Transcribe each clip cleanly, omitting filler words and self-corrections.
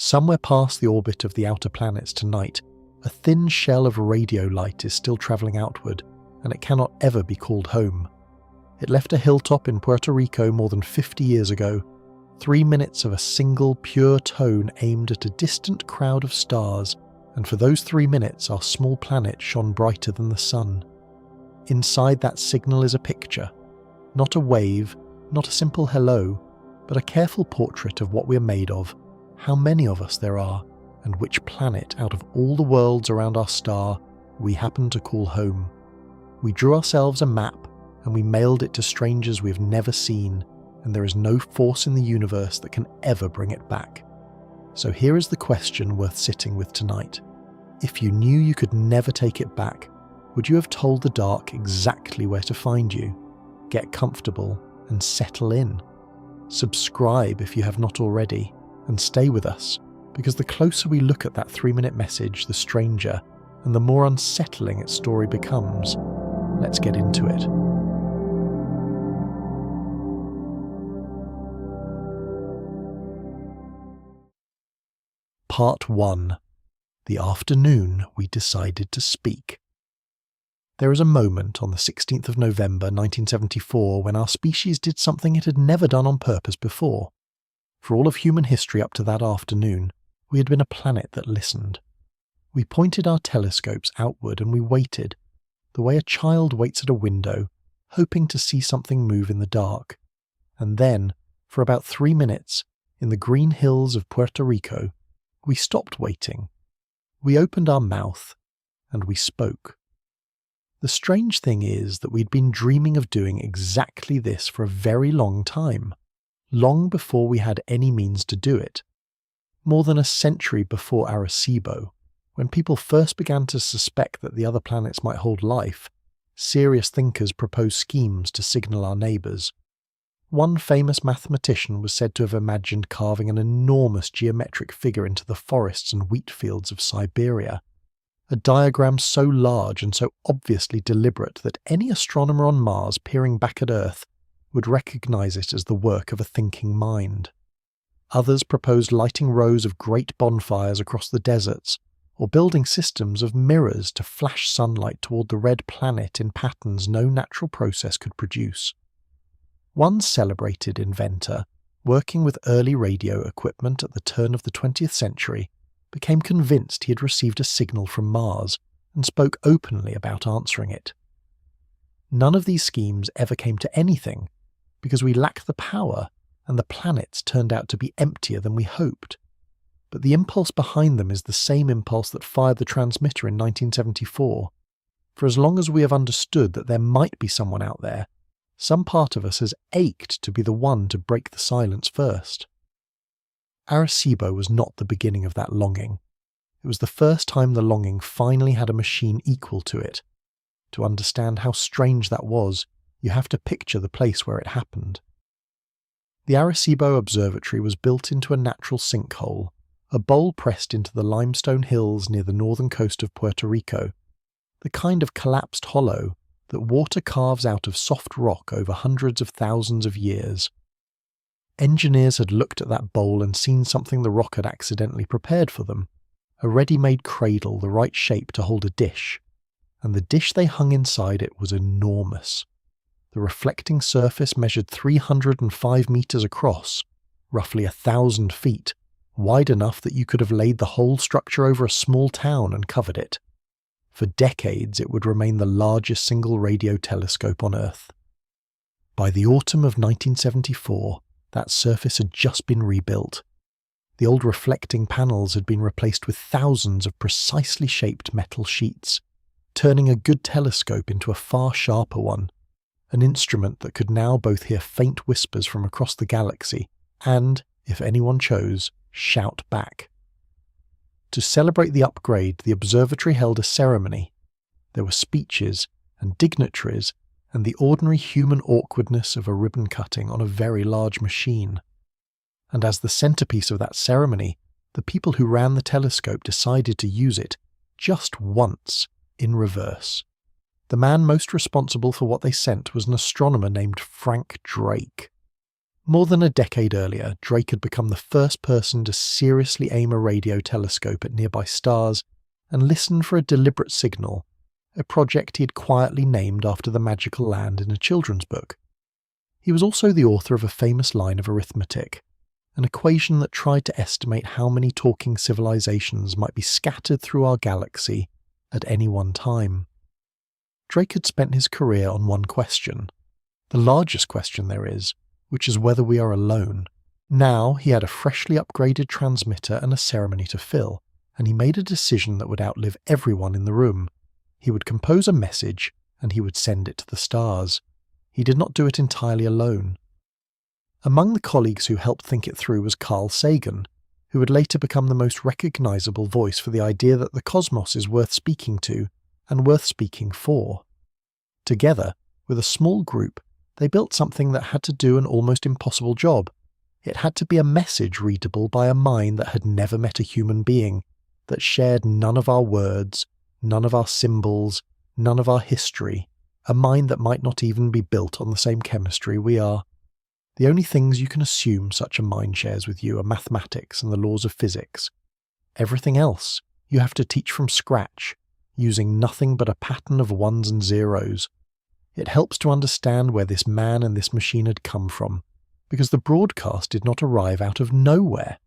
Somewhere past the orbit of the outer planets tonight, a thin shell of radio light is still travelling outward, and it cannot ever be called home. It left a hilltop in Puerto Rico more than 50 years ago, 3 minutes of a single pure tone aimed at a distant crowd of stars, and for those 3 minutes our small planet shone brighter than the sun. Inside that signal is a picture, not a wave, not a simple hello, but a careful portrait of what we are made of, how many of us there are, and which planet out of all the worlds around our star we happen to call home. We drew ourselves a map and we mailed it to strangers we have never seen, and there is no force in the universe that can ever bring it back. So here is the question worth sitting with tonight. If you knew you could never take it back, would you have told the dark exactly where to find you? Get comfortable and settle in. Subscribe if you have not already, and stay with us, because the closer we look at that 3-minute message, the stranger, and the more unsettling its story becomes. Let's get into it. Part 1. The afternoon we decided to speak. There is a moment on the 16th of November 1974 when our species did something it had never done on purpose before. For all of human history up to that afternoon, we had been a planet that listened. We pointed our telescopes outward and we waited, the way a child waits at a window, hoping to see something move in the dark. And then, for about 3 minutes, in the green hills of Puerto Rico, we stopped waiting. We opened our mouth, and we spoke. The strange thing is that we'd been dreaming of doing exactly this for a very long time, long before we had any means to do it. More than a century before Arecibo, when people first began to suspect that the other planets might hold life, serious thinkers proposed schemes to signal our neighbours. One famous mathematician was said to have imagined carving an enormous geometric figure into the forests and wheat fields of Siberia, a diagram so large and so obviously deliberate that any astronomer on Mars peering back at Earth would recognise it as the work of a thinking mind. Others proposed lighting rows of great bonfires across the deserts, or building systems of mirrors to flash sunlight toward the red planet in patterns no natural process could produce. One celebrated inventor, working with early radio equipment at the turn of the 20th century, became convinced he had received a signal from Mars and spoke openly about answering it. None of these schemes ever came to anything, because we lacked the power and the planets turned out to be emptier than we hoped. But the impulse behind them is the same impulse that fired the transmitter in 1974. For as long as we have understood that there might be someone out there, some part of us has ached to be the one to break the silence first. Arecibo was not the beginning of that longing. It was the first time the longing finally had a machine equal to it. To understand how strange that was, you have to picture the place where it happened. The Arecibo Observatory was built into a natural sinkhole, a bowl pressed into the limestone hills near the northern coast of Puerto Rico, the kind of collapsed hollow that water carves out of soft rock over hundreds of thousands of years. Engineers had looked at that bowl and seen something the rock had accidentally prepared for them, a ready-made cradle the right shape to hold a dish, and the dish they hung inside it was enormous. The reflecting surface measured 305 metres across, roughly 1,000 feet, wide enough that you could have laid the whole structure over a small town and covered it. For decades it would remain the largest single radio telescope on Earth. By the autumn of 1974, that surface had just been rebuilt. The old reflecting panels had been replaced with thousands of precisely shaped metal sheets, turning a good telescope into a far sharper one, an instrument that could now both hear faint whispers from across the galaxy and, if anyone chose, shout back. To celebrate the upgrade, the observatory held a ceremony. There were speeches and dignitaries and the ordinary human awkwardness of a ribbon cutting on a very large machine. And as the centrepiece of that ceremony, the people who ran the telescope decided to use it, just once, in reverse. The man most responsible for what they sent was an astronomer named Frank Drake. More than a decade earlier, Drake had become the first person to seriously aim a radio telescope at nearby stars and listen for a deliberate signal, a project he had quietly named after the magical land in a children's book. He was also the author of a famous line of arithmetic, an equation that tried to estimate how many talking civilizations might be scattered through our galaxy at any one time. Drake had spent his career on one question, the largest question there is, which is whether we are alone. Now he had a freshly upgraded transmitter and a ceremony to fill, and he made a decision that would outlive everyone in the room. He would compose a message, and he would send it to the stars. He did not do it entirely alone. Among the colleagues who helped think it through was Carl Sagan, who would later become the most recognizable voice for the idea that the cosmos is worth speaking to and worth speaking for. Together, with a small group, they built something that had to do an almost impossible job. It had to be a message readable by a mind that had never met a human being, that shared none of our words, none of our symbols, none of our history, a mind that might not even be built on the same chemistry we are. The only things you can assume such a mind shares with you are mathematics and the laws of physics. Everything else you have to teach from scratch, using nothing but a pattern of ones and zeros. It helps to understand where this man and this machine had come from, because the broadcast did not arrive out of nowhere.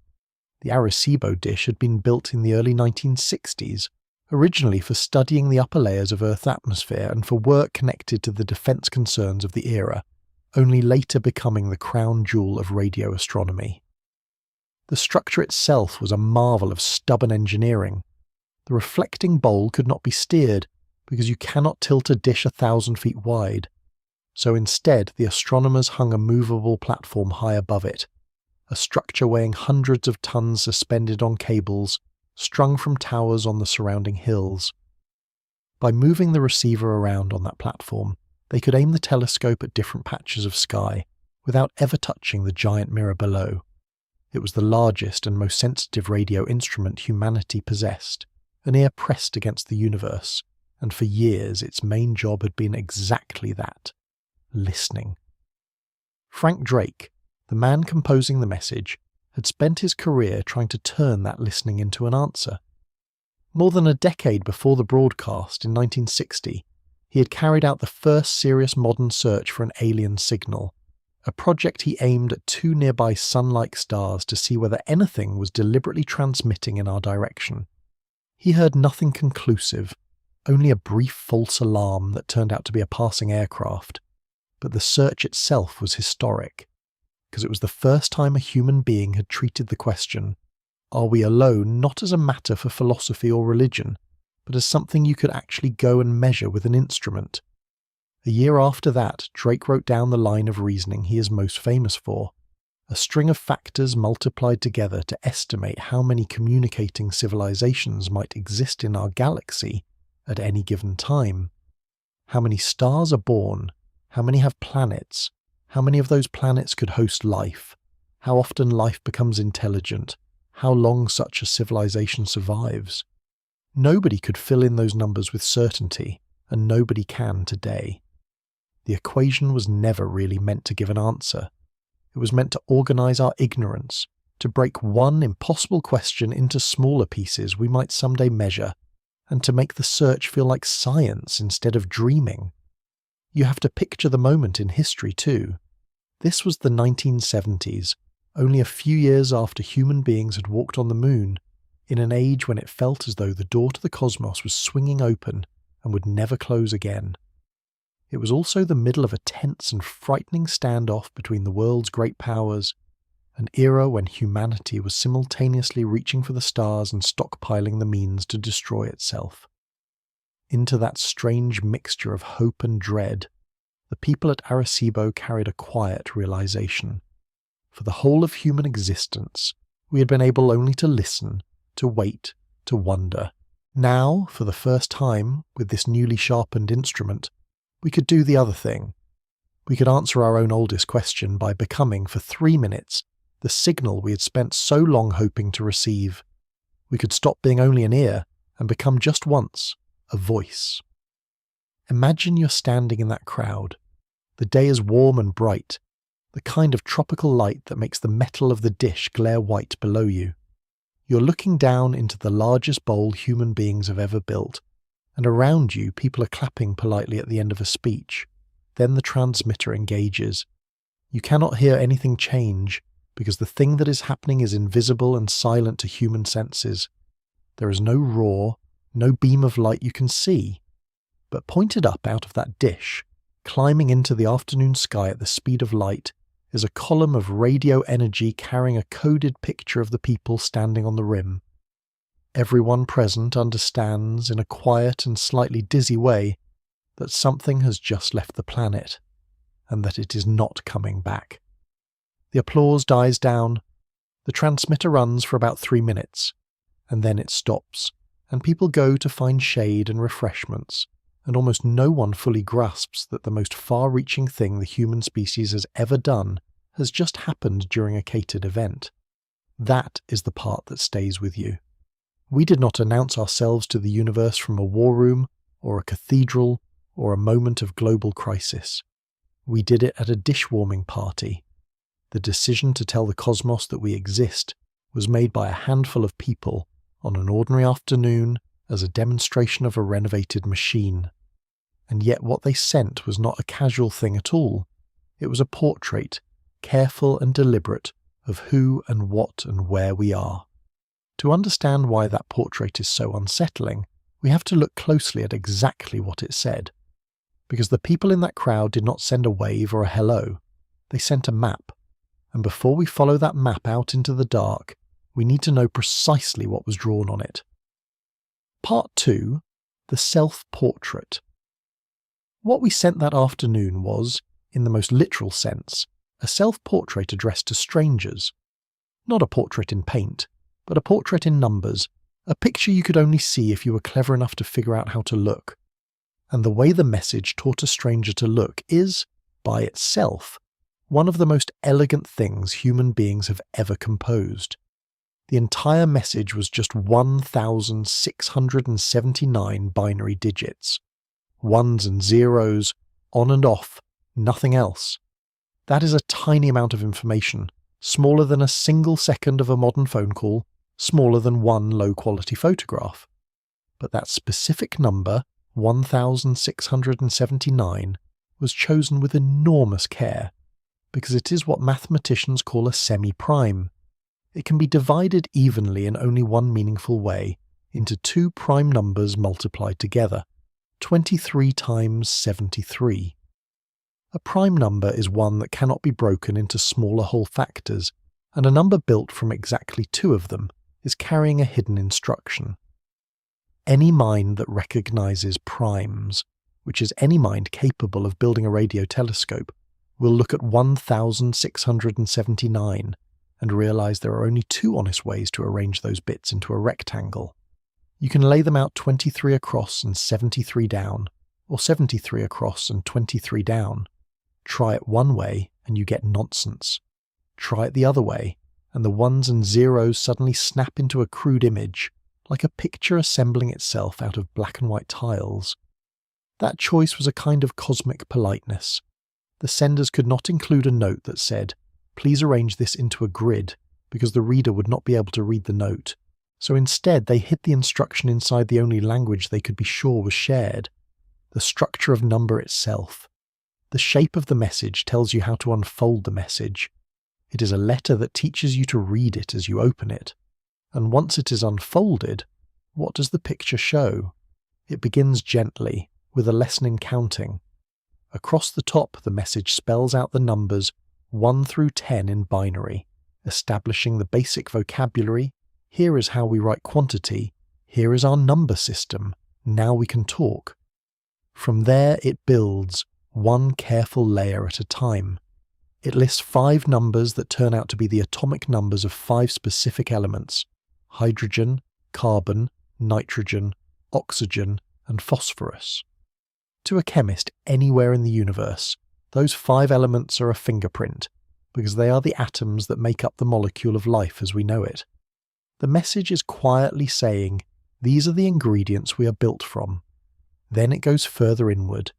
The Arecibo dish had been built in the early 1960s, originally for studying the upper layers of Earth's atmosphere and for work connected to the defense concerns of the era, only later becoming the crown jewel of radio astronomy. The structure itself was a marvel of stubborn engineering. The reflecting bowl could not be steered, because you cannot tilt a dish 1,000 feet wide. So instead, the astronomers hung a movable platform high above it, a structure weighing hundreds of tons suspended on cables, strung from towers on the surrounding hills. By moving the receiver around on that platform, they could aim the telescope at different patches of sky, without ever touching the giant mirror below. It was the largest and most sensitive radio instrument humanity possessed, an ear pressed against the universe, and for years its main job had been exactly that, listening. Frank Drake, the man composing the message, had spent his career trying to turn that listening into an answer. More than a decade before the broadcast in 1960, he had carried out the first serious modern search for an alien signal, a project he aimed at two nearby sun-like stars to see whether anything was deliberately transmitting in our direction. He heard nothing conclusive, only a brief false alarm that turned out to be a passing aircraft. But the search itself was historic, because it was the first time a human being had treated the question, are we alone, not as a matter for philosophy or religion, but as something you could actually go and measure with an instrument. A year after that, Drake wrote down the line of reasoning he is most famous for, a string of factors multiplied together to estimate how many communicating civilizations might exist in our galaxy at any given time. How many stars are born? How many have planets? How many of those planets could host life? How often life becomes intelligent? How long such a civilization survives? Nobody could fill in those numbers with certainty, and nobody can today. The equation was never really meant to give an answer. It was meant to organize our ignorance, to break one impossible question into smaller pieces we might someday measure, and to make the search feel like science instead of dreaming. You have to picture the moment in history too. This was the 1970s, only a few years after human beings had walked on the moon, in an age when it felt as though the door to the cosmos was swinging open and would never close again. It was also the middle of a tense and frightening standoff between the world's great powers, an era when humanity was simultaneously reaching for the stars and stockpiling the means to destroy itself. Into that strange mixture of hope and dread, the people at Arecibo carried a quiet realization. For the whole of human existence, we had been able only to listen, to wait, to wonder. Now, for the first time, with this newly sharpened instrument, we could do the other thing. We could answer our own oldest question by becoming, for 3 minutes, the signal we had spent so long hoping to receive. We could stop being only an ear and become just once a voice. Imagine you're standing in that crowd. The day is warm and bright. the kind of tropical light that makes the metal of the dish glare white below you. You're looking down into the largest bowl human beings have ever built, and around you people are clapping politely at the end of a speech. Then the transmitter engages. You cannot hear anything change, because the thing that is happening is invisible and silent to human senses. There is no roar, no beam of light you can see. But pointed up out of that dish, climbing into the afternoon sky at the speed of light, is a column of radio energy carrying a coded picture of the people standing on the rim. Everyone present understands, in a quiet and slightly dizzy way, that something has just left the planet, and that it is not coming back. The applause dies down. The transmitter runs for about 3 minutes, and then it stops, and people go to find shade and refreshments, and almost no one fully grasps that the most far-reaching thing the human species has ever done has just happened during a catered event. That is the part that stays with you. We did not announce ourselves to the universe from a war room, or a cathedral, or a moment of global crisis. We did it at a dish-warming party. The decision to tell the cosmos that we exist was made by a handful of people on an ordinary afternoon as a demonstration of a renovated machine. And yet what they sent was not a casual thing at all. It was a portrait, careful and deliberate, of who and what and where we are. To understand why that portrait is so unsettling, we have to look closely at exactly what it said. Because the people in that crowd did not send a wave or a hello. They sent a map. And before we follow that map out into the dark, we need to know precisely what was drawn on it. Part 2. The Self-Portrait. What we sent that afternoon was, in the most literal sense, a self-portrait addressed to strangers. Not a portrait in paint, but a portrait in numbers, a picture you could only see if you were clever enough to figure out how to look. And the way the message taught a stranger to look is, by itself, one of the most elegant things human beings have ever composed. The entire message was just 1,679 binary digits. Ones and zeros, on and off, nothing else. That is a tiny amount of information, smaller than a single second of a modern phone call, smaller than one low-quality photograph. But that specific number, 1,679, was chosen with enormous care, because it is what mathematicians call a semi-prime. It can be divided evenly in only one meaningful way, into two prime numbers multiplied together, 23 times 73. A prime number is one that cannot be broken into smaller whole factors, and a number built from exactly two of them is carrying a hidden instruction. Any mind that recognizes primes, which is any mind capable of building a radio telescope, will look at 1,679 and realize there are only two honest ways to arrange those bits into a rectangle. You can lay them out 23 across and 73 down, or 73 across and 23 down. Try it one way and you get nonsense. Try it the other way, and the ones and zeros suddenly snap into a crude image, like a picture assembling itself out of black and white tiles. That choice was a kind of cosmic politeness. The senders could not include a note that said, "Please arrange this into a grid," because the reader would not be able to read the note. So instead they hid the instruction inside the only language they could be sure was shared, the structure of number itself. The shape of the message tells you how to unfold the message. It is a letter that teaches you to read it as you open it. And once it is unfolded, what does the picture show? It begins gently, with a lesson in counting. Across the top, the message spells out the numbers 1 through 10 in binary, establishing the basic vocabulary. Here is how we write quantity. Here is our number system. Now we can talk. From there it builds, one careful layer at a time. It lists 5 numbers that turn out to be the atomic numbers of 5 specific elements: hydrogen, carbon, nitrogen, oxygen, and phosphorus. To a chemist anywhere in the universe, those 5 elements are a fingerprint, because they are the atoms that make up the molecule of life as we know it. The message is quietly saying, these are the ingredients we are built from. Then it goes further inward,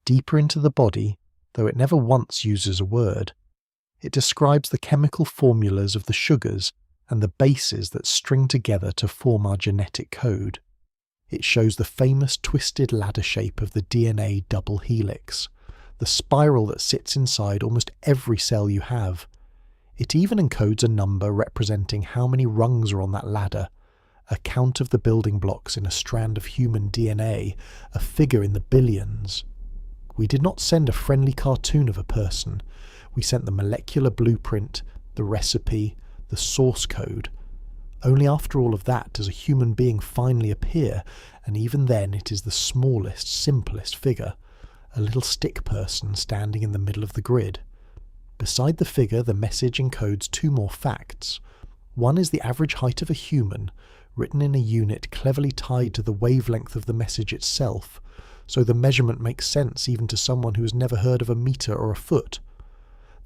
deeper into the body, though it never once uses a word. It describes the chemical formulas of the sugars and the bases that string together to form our genetic code. It shows the famous twisted ladder shape of the DNA double helix, the spiral that sits inside almost every cell you have. It even encodes a number representing how many rungs are on that ladder, a count of the building blocks in a strand of human DNA, a figure in the billions. We did not send a friendly cartoon of a person. We sent the molecular blueprint, the recipe, the source code. Only after all of that does a human being finally appear, and even then it is the smallest, simplest figure, a little stick person standing in the middle of the grid. Beside the figure, the message encodes two more facts. One is the average height of a human, written in a unit cleverly tied to the wavelength of the message itself, so the measurement makes sense even to someone who has never heard of a meter or a foot.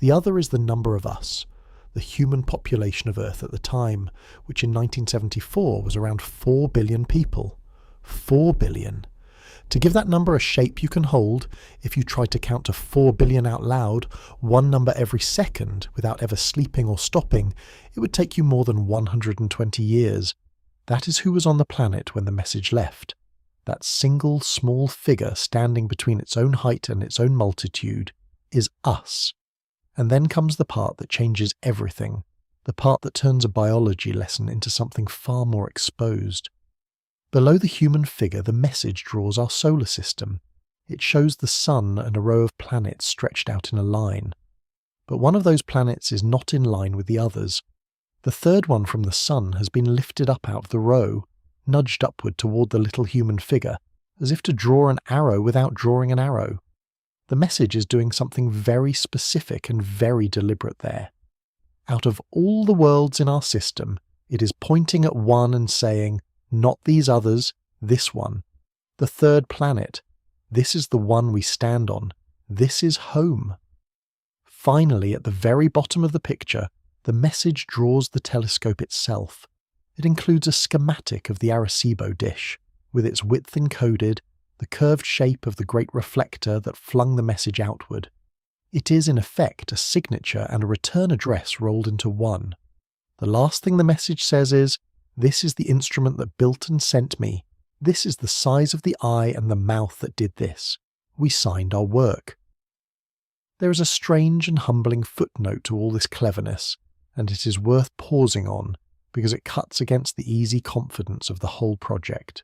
The other is the number of us, the human population of Earth at the time, which in 1974 was around 4 billion people. 4 billion. To give that number a shape you can hold, if you tried to count to 4 billion out loud, one number every second, without ever sleeping or stopping, it would take you more than 120 years. That is who was on the planet when the message left. That single small figure standing between its own height and its own multitude is us. And then comes the part that changes everything, the part that turns a biology lesson into something far more exposed. Below the human figure, the message draws our solar system. It shows the sun and a row of planets stretched out in a line. But one of those planets is not in line with the others. The third one from the sun has been lifted up out of the row, nudged upward toward the little human figure, as if to draw an arrow without drawing an arrow. The message is doing something very specific and very deliberate there. Out of all the worlds in our system, it is pointing at one and saying, not these others, this one. The third planet. This is the one we stand on. This is home. Finally, at the very bottom of the picture, the message draws the telescope itself. It includes a schematic of the Arecibo dish, with its width encoded, the curved shape of the great reflector that flung the message outward. It is in effect a signature and a return address rolled into one. The last thing the message says is, this is the instrument that built and sent me. This is the size of the eye and the mouth that did this. We signed our work. There is a strange and humbling footnote to all this cleverness, and it is worth pausing on because it cuts against the easy confidence of the whole project.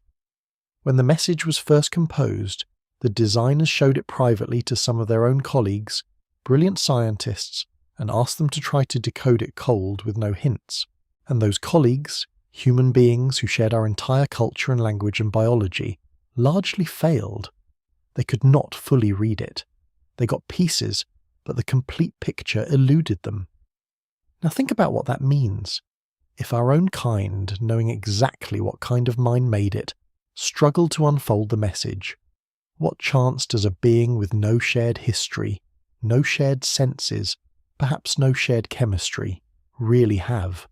When the message was first composed, the designers showed it privately to some of their own colleagues, brilliant scientists, and asked them to try to decode it cold with no hints. And those colleagues, human beings who shared our entire culture and language and biology, largely failed. They could not fully read it. They got pieces, but the complete picture eluded them. Now think about what that means. If our own kind, knowing exactly what kind of mind made it, struggled to unfold the message, what chance does a being with no shared history, no shared senses, perhaps no shared chemistry, really have?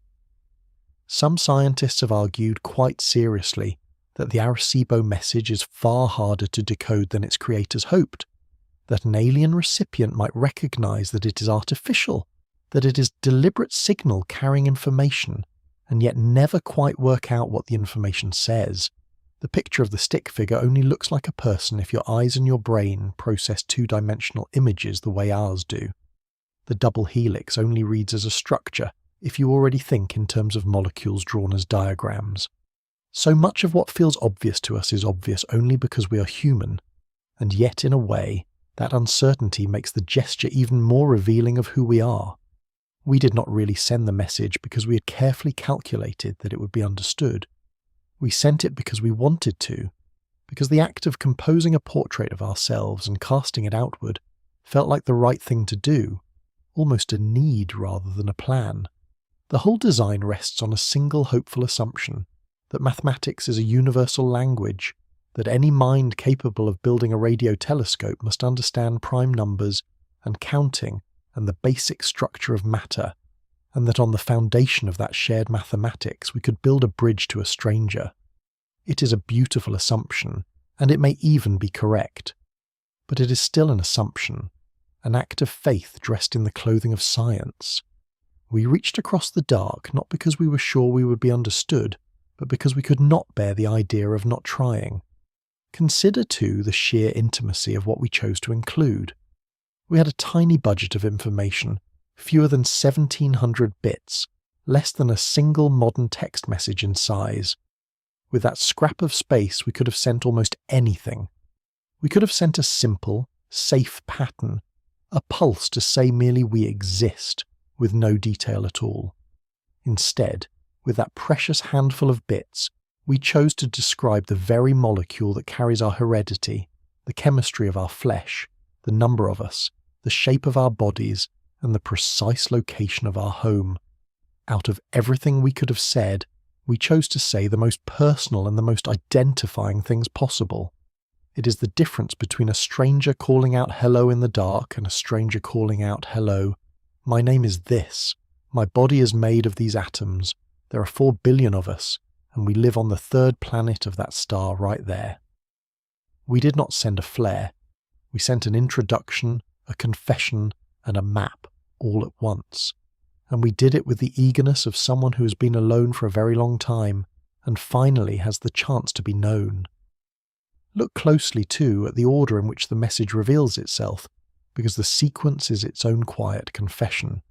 Some scientists have argued quite seriously that the Arecibo message is far harder to decode than its creators hoped, that an alien recipient might recognize that it is artificial, that it is deliberate signal carrying information, and yet never quite work out what the information says. The picture of the stick figure only looks like a person if your eyes and your brain process two-dimensional images the way ours do. The double helix only reads as a structure if you already think in terms of molecules drawn as diagrams. So much of what feels obvious to us is obvious only because we are human, and yet in a way, that uncertainty makes the gesture even more revealing of who we are. We did not really send the message because we had carefully calculated that it would be understood. We sent it because we wanted to, because the act of composing a portrait of ourselves and casting it outward felt like the right thing to do, almost a need rather than a plan. The whole design rests on a single hopeful assumption, that mathematics is a universal language, that any mind capable of building a radio telescope must understand prime numbers and counting and the basic structure of matter, and that on the foundation of that shared mathematics we could build a bridge to a stranger. It is a beautiful assumption, and it may even be correct. But it is still an assumption, an act of faith dressed in the clothing of science. We reached across the dark not because we were sure we would be understood, but because we could not bear the idea of not trying. Consider, too, the sheer intimacy of what we chose to include. We had a tiny budget of information, fewer than 1,700 bits, less than a single modern text message in size. With that scrap of space, we could have sent almost anything. We could have sent a simple, safe pattern, a pulse to say merely we exist, with no detail at all. Instead, with that precious handful of bits, we chose to describe the very molecule that carries our heredity, the chemistry of our flesh, the number of us, the shape of our bodies, and the precise location of our home. Out of everything we could have said, we chose to say the most personal and the most identifying things possible. It is the difference between a stranger calling out hello in the dark and a stranger calling out hello. My name is this. My body is made of these atoms. There are 4 billion of us, and we live on the 3rd planet of that star right there. We did not send a flare. We sent an introduction, a confession, and a map all at once. And we did it with the eagerness of someone who has been alone for a very long time and finally has the chance to be known. Look closely, too, at the order in which the message reveals itself, because the sequence is its own quiet confession.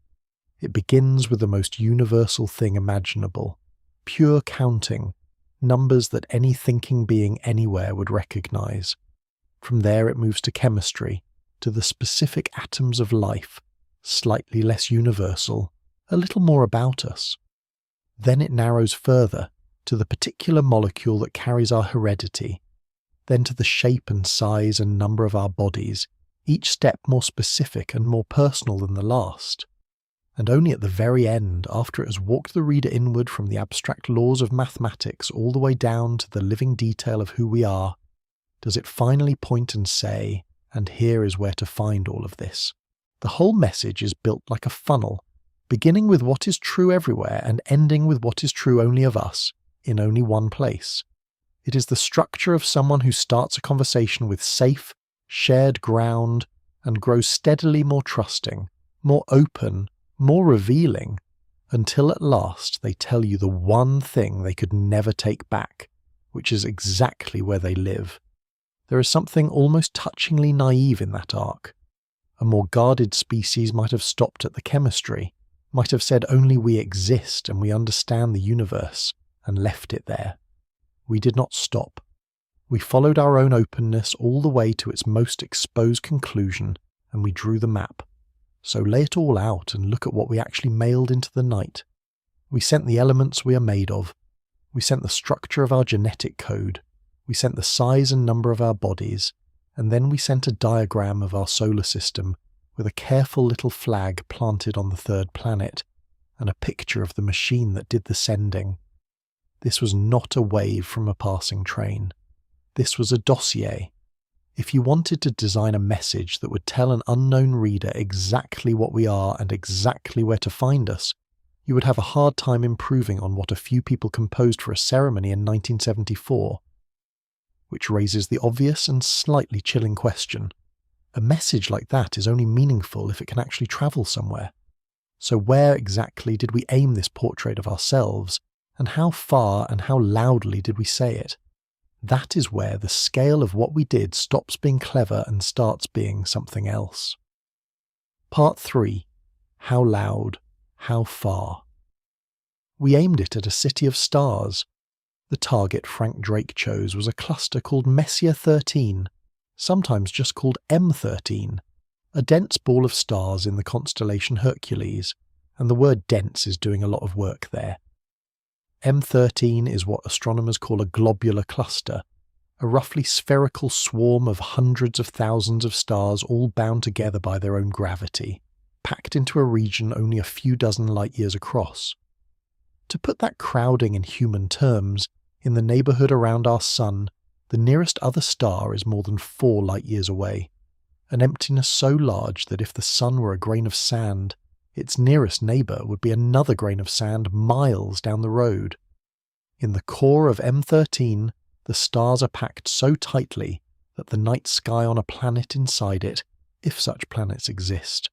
It begins with the most universal thing imaginable, pure counting, numbers that any thinking being anywhere would recognize. From there it moves to chemistry, to the specific atoms of life, slightly less universal, a little more about us. Then it narrows further, to the particular molecule that carries our heredity, then to the shape and size and number of our bodies, each step more specific and more personal than the last. And only at the very end, after it has walked the reader inward from the abstract laws of mathematics all the way down to the living detail of who we are, does it finally point and say, and here is where to find all of this. The whole message is built like a funnel, beginning with what is true everywhere and ending with what is true only of us, in only one place. It is the structure of someone who starts a conversation with safe, shared ground and grows steadily more trusting, more open, more revealing, until at last they tell you the one thing they could never take back, which is exactly where they live. There is something almost touchingly naive in that arc. A more guarded species might have stopped at the chemistry, might have said only we exist and we understand the universe, and left it there. We did not stop. We followed our own openness all the way to its most exposed conclusion, and we drew the map. So lay it all out and look at what we actually mailed into the night. We sent the elements we are made of. We sent the structure of our genetic code. We sent the size and number of our bodies. And then we sent a diagram of our solar system with a careful little flag planted on the 3rd planet, and a picture of the machine that did the sending. This was not a wave from a passing train. This was a dossier. If you wanted to design a message that would tell an unknown reader exactly what we are and exactly where to find us, you would have a hard time improving on what a few people composed for a ceremony in 1974. Which raises the obvious and slightly chilling question. A message like that is only meaningful if it can actually travel somewhere. So where exactly did we aim this portrait of ourselves, and how far and how loudly did we say it? That is where the scale of what we did stops being clever and starts being something else. Part 3. How loud, how far? We aimed it at a city of stars. The target Frank Drake chose was a cluster called Messier 13, sometimes just called M13, a dense ball of stars in the constellation Hercules, and the word dense is doing a lot of work there. M13 is what astronomers call a globular cluster, a roughly spherical swarm of hundreds of thousands of stars all bound together by their own gravity, packed into a region only a few dozen light-years across. To put that crowding in human terms, in the neighbourhood around our Sun, the nearest other star is more than 4 light-years away, an emptiness so large that if the Sun were a grain of sand, its nearest neighbour would be another grain of sand miles down the road. In the core of M13, the stars are packed so tightly that the night sky on a planet inside it if such planets exist,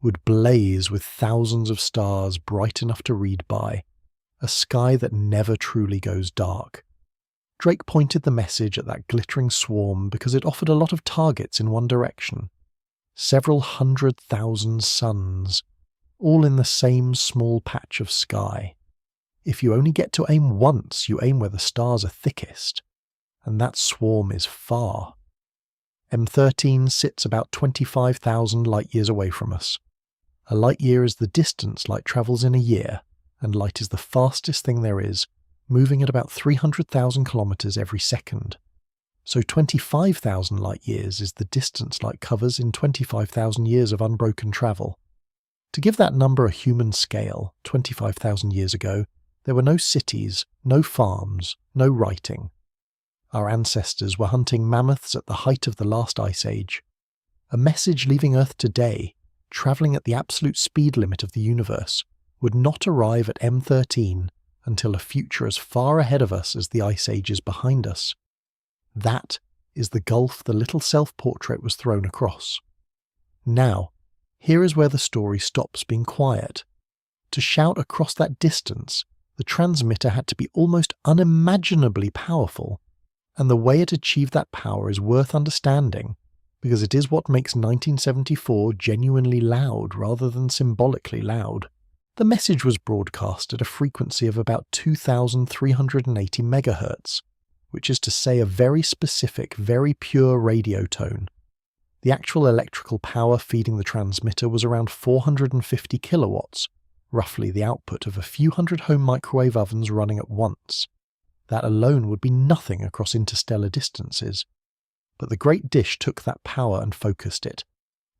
would blaze with thousands of stars bright enough to read by, a sky that never truly goes dark. Drake pointed the message at that glittering swarm because it offered a lot of targets in one direction. Several 100,000 suns, all in the same small patch of sky. If you only get to aim once, you aim where the stars are thickest, and that swarm is far. M13 sits about 25,000 light-years away from us. A light-year is the distance light travels in a year, and light is the fastest thing there is, moving at about 300,000 kilometers every second. So 25,000 light-years is the distance light covers in 25,000 years of unbroken travel. To give that number a human scale, 25,000 years ago, there were no cities, no farms, no writing. Our ancestors were hunting mammoths at the height of the last ice age. A message leaving Earth today, travelling at the absolute speed limit of the universe, would not arrive at M13 until a future as far ahead of us as the ice age is behind us. That is the gulf the little self-portrait was thrown across. Now, here is where the story stops being quiet. To shout across that distance, the transmitter had to be almost unimaginably powerful, and the way it achieved that power is worth understanding, because it is what makes 1974 genuinely loud rather than symbolically loud. The message was broadcast at a frequency of about 2,380 megahertz, which is to say a very specific, very pure radio tone. The actual electrical power feeding the transmitter was around 450 kilowatts, roughly the output of a few hundred home microwave ovens running at once. That alone would be nothing across interstellar distances. But the great dish took that power and focused it,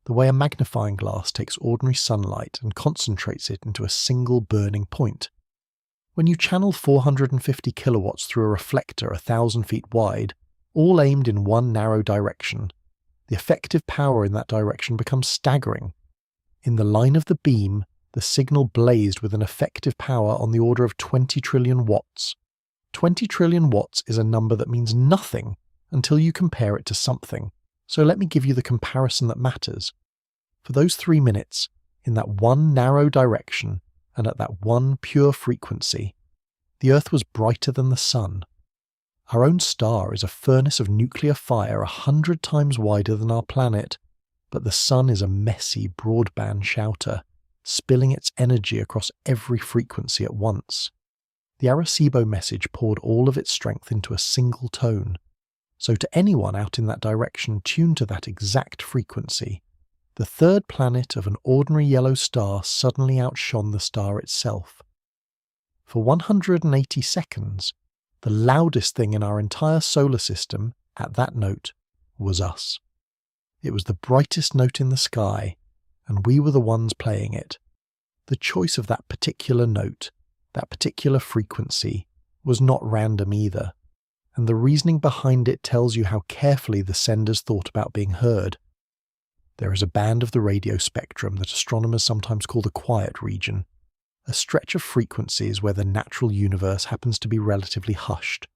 the way a magnifying glass takes ordinary sunlight and concentrates it into a single burning point. When you channel 450 kilowatts through a reflector 1,000 feet wide, all aimed in one narrow direction, the effective power in that direction becomes staggering. In the line of the beam, the signal blazed with an effective power on the order of 20 trillion watts. 20 trillion watts is a number that means nothing until you compare it to something, so let me give you the comparison that matters. For those 3 minutes, in that one narrow direction and at that one pure frequency, the Earth was brighter than the Sun. Our own star is a furnace of nuclear fire 100 times wider than our planet, but the Sun is a messy broadband shouter, spilling its energy across every frequency at once. The Arecibo message poured all of its strength into a single tone. So to anyone out in that direction tuned to that exact frequency, the third planet of an ordinary yellow star suddenly outshone the star itself. For 180 seconds, the loudest thing in our entire solar system, at that note, was us. It was the brightest note in the sky, and we were the ones playing it. The choice of that particular note, that particular frequency, was not random either, and the reasoning behind it tells you how carefully the senders thought about being heard. There is a band of the radio spectrum that astronomers sometimes call the quiet region, a stretch of frequencies where the natural universe happens to be relatively hushed,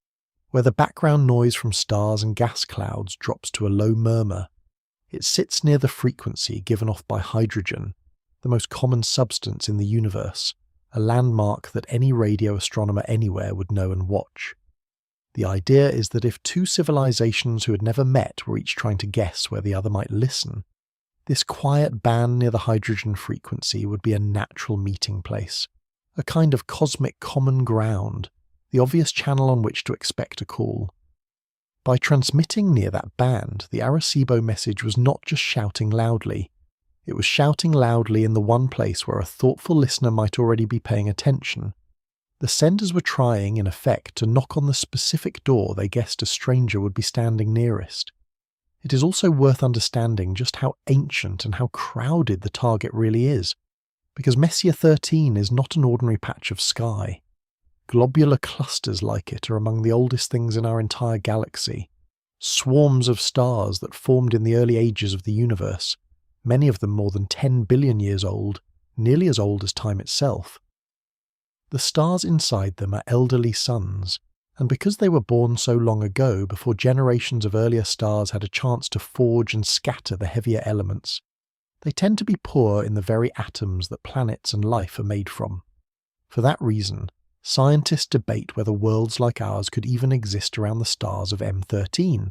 where the background noise from stars and gas clouds drops to a low murmur. It sits near the frequency given off by hydrogen, the most common substance in the universe, a landmark that any radio astronomer anywhere would know and watch. The idea is that if two civilizations who had never met were each trying to guess where the other might listen, this quiet band near the hydrogen frequency would be a natural meeting place, a kind of cosmic common ground, the obvious channel on which to expect a call. By transmitting near that band, the Arecibo message was not just shouting loudly. It was shouting loudly in the one place where a thoughtful listener might already be paying attention. The senders were trying, in effect, to knock on the specific door they guessed a stranger would be standing nearest. It is also worth understanding just how ancient and how crowded the target really is, because Messier 13 is not an ordinary patch of sky. Globular clusters like it are among the oldest things in our entire galaxy. Swarms of stars that formed in the early ages of the universe, many of them more than 10 billion years old, nearly as old as time itself. The stars inside them are elderly suns, and because they were born so long ago before generations of earlier stars had a chance to forge and scatter the heavier elements, they tend to be poor in the very atoms that planets and life are made from. For that reason, scientists debate whether worlds like ours could even exist around the stars of M13,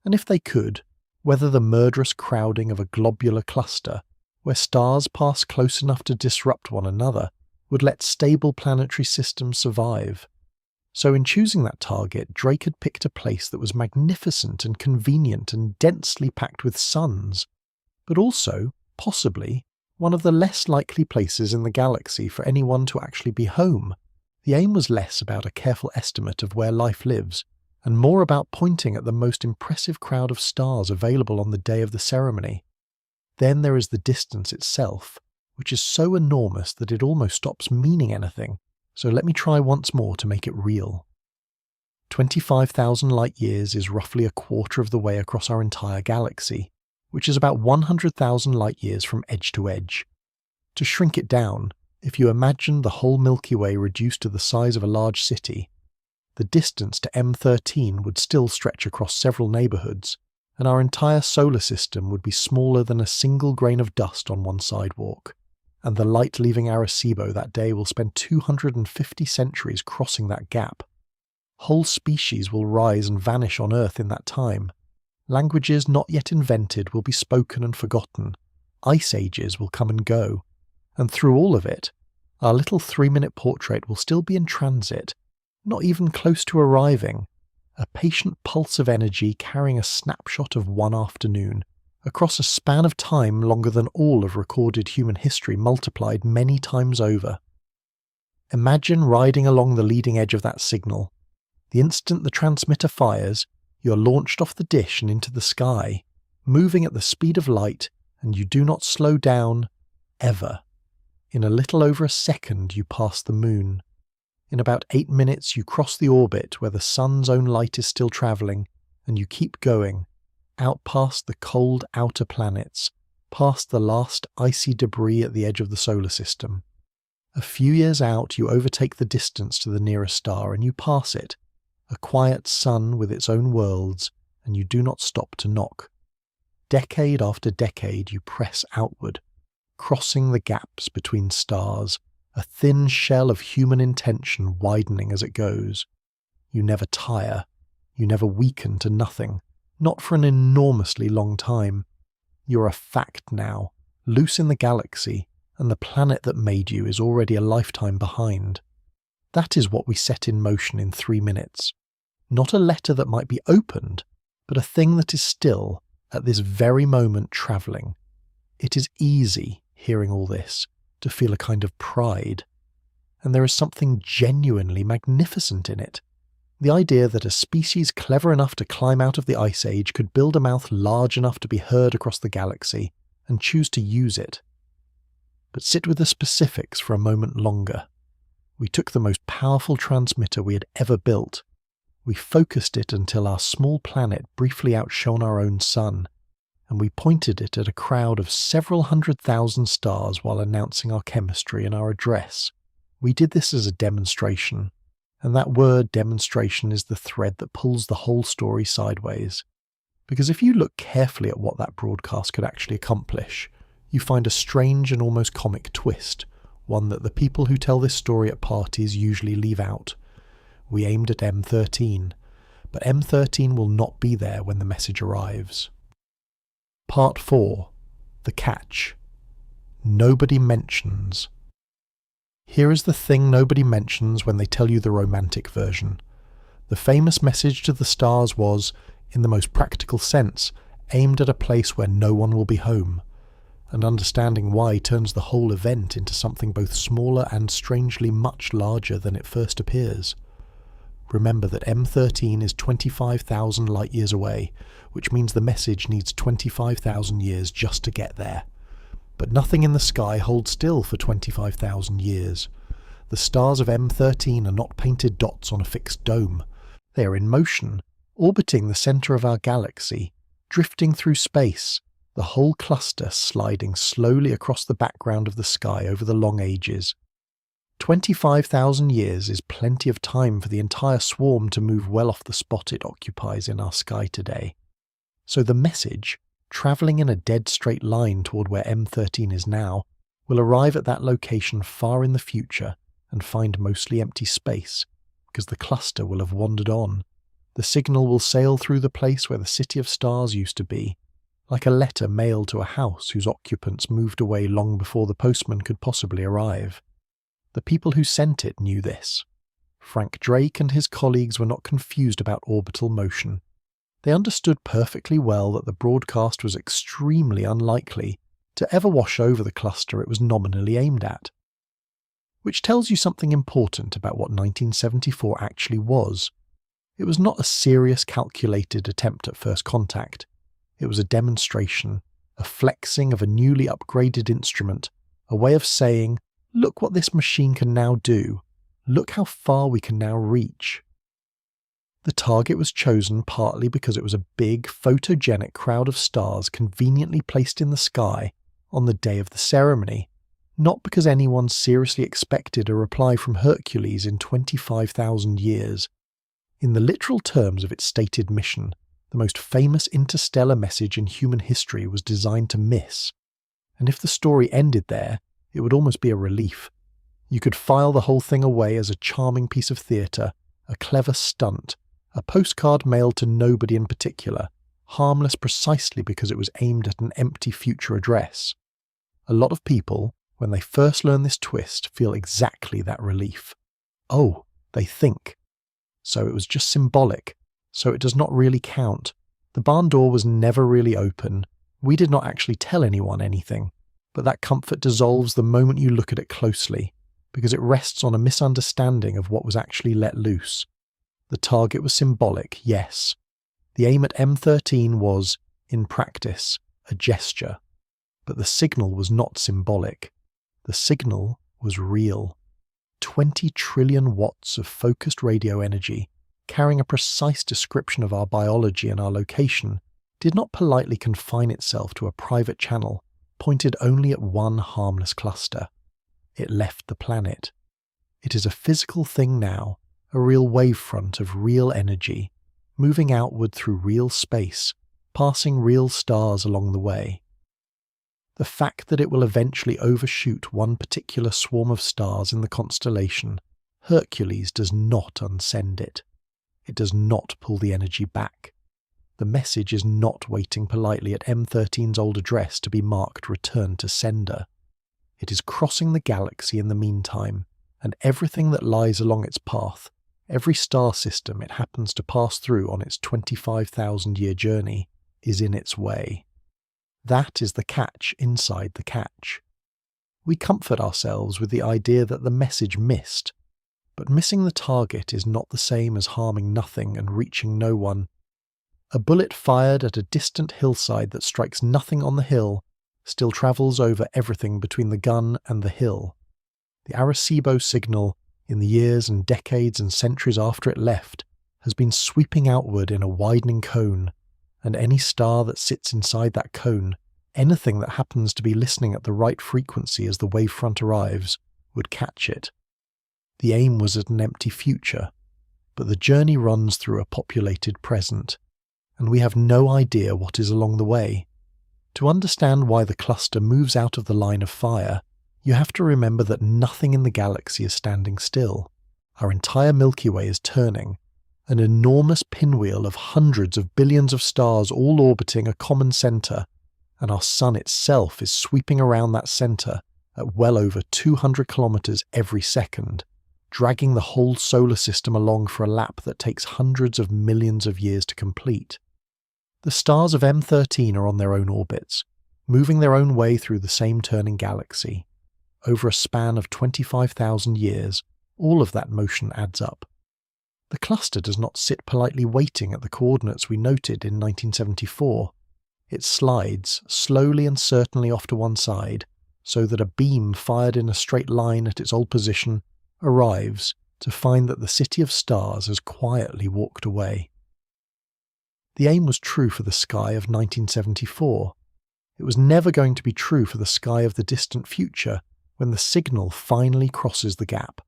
and if they could, whether the murderous crowding of a globular cluster, where stars pass close enough to disrupt one another, would let stable planetary systems survive. So in choosing that target, Drake had picked a place that was magnificent and convenient and densely packed with suns, but also, possibly, one of the less likely places in the galaxy for anyone to actually be home. The aim was less about a careful estimate of where life lives, and more about pointing at the most impressive crowd of stars available on the day of the ceremony. Then there is the distance itself, which is so enormous that it almost stops meaning anything. So let me try once more to make it real. 25,000 light-years is roughly a quarter of the way across our entire galaxy, which is about 100,000 light-years from edge to edge. To shrink it down, if you imagine the whole Milky Way reduced to the size of a large city, the distance to M13 would still stretch across several neighbourhoods, and our entire solar system would be smaller than a single grain of dust on one sidewalk. And the light leaving Arecibo that day will spend 250 centuries crossing that gap. Whole species will rise and vanish on Earth in that time. Languages not yet invented will be spoken and forgotten. Ice ages will come and go. And through all of it, our little 3-minute portrait will still be in transit, not even close to arriving, a patient pulse of energy carrying a snapshot of one afternoon, across a span of time longer than all of recorded human history multiplied many times over. Imagine riding along the leading edge of that signal. The instant the transmitter fires, you're launched off the dish and into the sky, moving at the speed of light, and you do not slow down, ever. In a little over a second you pass the moon. In about 8 minutes you cross the orbit where the sun's own light is still travelling, and you keep going, out past the cold outer planets, past the last icy debris at the edge of the solar system. A few years out you overtake the distance to the nearest star and you pass it, a quiet sun with its own worlds, and you do not stop to knock. Decade after decade you press outward, crossing the gaps between stars, a thin shell of human intention widening as it goes. You never tire, you never weaken to nothing. Not for an enormously long time. You're a fact now, loose in the galaxy, and the planet that made you is already a lifetime behind. That is what we set in motion in 3 minutes. Not a letter that might be opened, but a thing that is still, at this very moment, travelling. It is easy, hearing all this, to feel a kind of pride. And there is something genuinely magnificent in it. The idea that a species clever enough to climb out of the Ice Age could build a mouth large enough to be heard across the galaxy, and choose to use it. But sit with the specifics for a moment longer. We took the most powerful transmitter we had ever built. We focused it until our small planet briefly outshone our own sun, and we pointed it at a crowd of several 100,000 stars while announcing our chemistry and our address. We did this as a demonstration. And that word demonstration is the thread that pulls the whole story sideways. Because if you look carefully at what that broadcast could actually accomplish, you find a strange and almost comic twist, one that the people who tell this story at parties usually leave out. We aimed at M13, but M13 will not be there when the message arrives. Part 4. The Catch. Nobody mentions. Here is the thing nobody mentions when they tell you the romantic version. The famous message to the stars was, in the most practical sense, aimed at a place where no one will be home, and understanding why turns the whole event into something both smaller and strangely much larger than it first appears. Remember that M13 is 25,000 light-years away, which means the message needs 25,000 years just to get there. But nothing in the sky holds still for 25,000 years. The stars of M13 are not painted dots on a fixed dome. They are in motion, orbiting the centre of our galaxy, drifting through space, the whole cluster sliding slowly across the background of the sky over the long ages. 25,000 years is plenty of time for the entire swarm to move well off the spot it occupies in our sky today. So the message, travelling in a dead straight line toward where M13 is now, will arrive at that location far in the future and find mostly empty space, because the cluster will have wandered on. The signal will sail through the place where the city of stars used to be, like a letter mailed to a house whose occupants moved away long before the postman could possibly arrive. The people who sent it knew this. Frank Drake and his colleagues were not confused about orbital motion. They understood perfectly well that the broadcast was extremely unlikely to ever wash over the cluster it was nominally aimed at. Which tells you something important about what 1974 actually was. It was not a serious, calculated attempt at first contact. It was a demonstration, a flexing of a newly upgraded instrument, a way of saying, look what this machine can now do. Look how far we can now reach. The target was chosen partly because it was a big, photogenic crowd of stars conveniently placed in the sky on the day of the ceremony, not because anyone seriously expected a reply from Hercules in 25,000 years. In the literal terms of its stated mission, the most famous interstellar message in human history was designed to miss. And if the story ended there, it would almost be a relief. You could file the whole thing away as a charming piece of theatre, a clever stunt, a postcard mailed to nobody in particular, harmless precisely because it was aimed at an empty future address. A lot of people, when they first learn this twist, feel exactly that relief. Oh, they think. So it was just symbolic, so it does not really count. The barn door was never really open. We did not actually tell anyone anything, but that comfort dissolves the moment you look at it closely, because it rests on a misunderstanding of what was actually let loose. The target was symbolic, yes. The aim at M13 was, in practice, a gesture. But the signal was not symbolic. The signal was real. 20 trillion watts of focused radio energy, carrying a precise description of our biology and our location, did not politely confine itself to a private channel pointed only at one harmless cluster. It left the planet. It is a physical thing now, a real wavefront of real energy, moving outward through real space, passing real stars along the way. The fact that it will eventually overshoot one particular swarm of stars in the constellation, Hercules, does not unsend it. It does not pull the energy back. The message is not waiting politely at M13's old address to be marked return to sender. It is crossing the galaxy in the meantime, and everything that lies along its path, every star system it happens to pass through on its 25,000-year journey, is in its way. That is the catch inside the catch. We comfort ourselves with the idea that the message missed, but missing the target is not the same as harming nothing and reaching no one. A bullet fired at a distant hillside that strikes nothing on the hill still travels over everything between the gun and the hill. The Arecibo signal, in the years and decades and centuries after it left, has been sweeping outward in a widening cone, and any star that sits inside that cone, anything that happens to be listening at the right frequency as the wavefront arrives, would catch it. The aim was at an empty future, but the journey runs through a populated present, and we have no idea what is along the way. To understand why the cluster moves out of the line of fire, you have to remember that nothing in the galaxy is standing still. Our entire Milky Way is turning, an enormous pinwheel of hundreds of billions of stars all orbiting a common centre, and our sun itself is sweeping around that centre at well over 200 kilometres every second, dragging the whole solar system along for a lap that takes hundreds of millions of years to complete. The stars of M13 are on their own orbits, moving their own way through the same turning galaxy. Over a span of 25,000 years, all of that motion adds up. The cluster does not sit politely waiting at the coordinates we noted in 1974. It slides slowly and certainly off to one side, so that a beam fired in a straight line at its old position arrives to find that the city of stars has quietly walked away. The aim was true for the sky of 1974. It was never going to be true for the sky of the distant future, when the signal finally crosses the gap.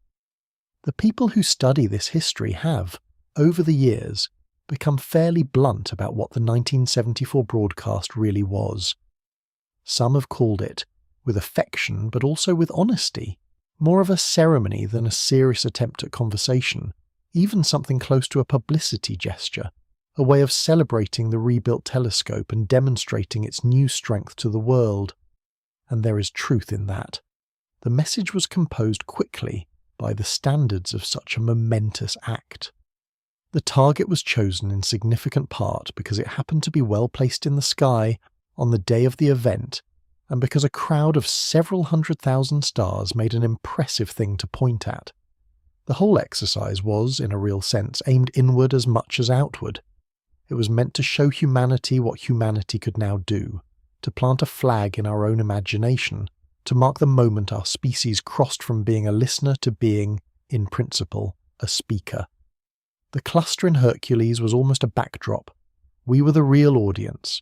The people who study this history have, over the years, become fairly blunt about what the 1974 broadcast really was. Some have called it, with affection but also with honesty, more of a ceremony than a serious attempt at conversation, even something close to a publicity gesture, a way of celebrating the rebuilt telescope and demonstrating its new strength to the world. And there is truth in that. The message was composed quickly by the standards of such a momentous act. The target was chosen in significant part because it happened to be well placed in the sky on the day of the event, and because a crowd of several 100,000 stars made an impressive thing to point at. The whole exercise was, in a real sense, aimed inward as much as outward. It was meant to show humanity what humanity could now do, to plant a flag in our own imagination, to mark the moment our species crossed from being a listener to being, in principle, a speaker. The cluster in Hercules was almost a backdrop. We were the real audience.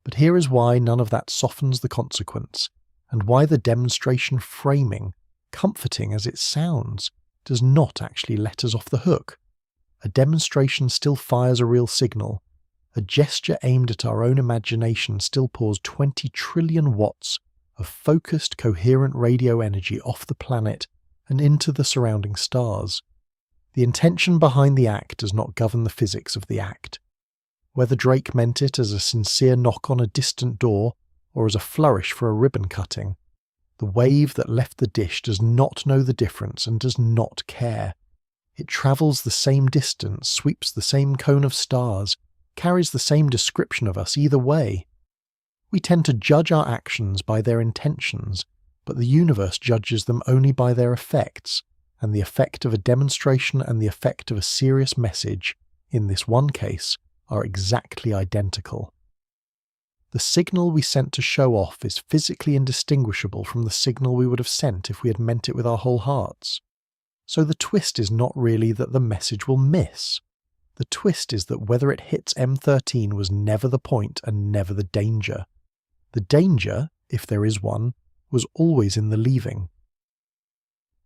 But here is why none of that softens the consequence, and why the demonstration framing, comforting as it sounds, does not actually let us off the hook. A demonstration still fires a real signal. A gesture aimed at our own imagination still pours 20 trillion watts of focused, coherent radio energy off the planet and into the surrounding stars. The intention behind the act does not govern the physics of the act. Whether Drake meant it as a sincere knock on a distant door or as a flourish for a ribbon cutting, the wave that left the dish does not know the difference and does not care. It travels the same distance, sweeps the same cone of stars, carries the same description of us either way. We tend to judge our actions by their intentions, but the universe judges them only by their effects, and the effect of a demonstration and the effect of a serious message, in this one case, are exactly identical. The signal we sent to show off is physically indistinguishable from the signal we would have sent if we had meant it with our whole hearts. So the twist is not really that the message will miss. The twist is that whether it hits M13 was never the point and never the danger. The danger, if there is one, was always in the leaving.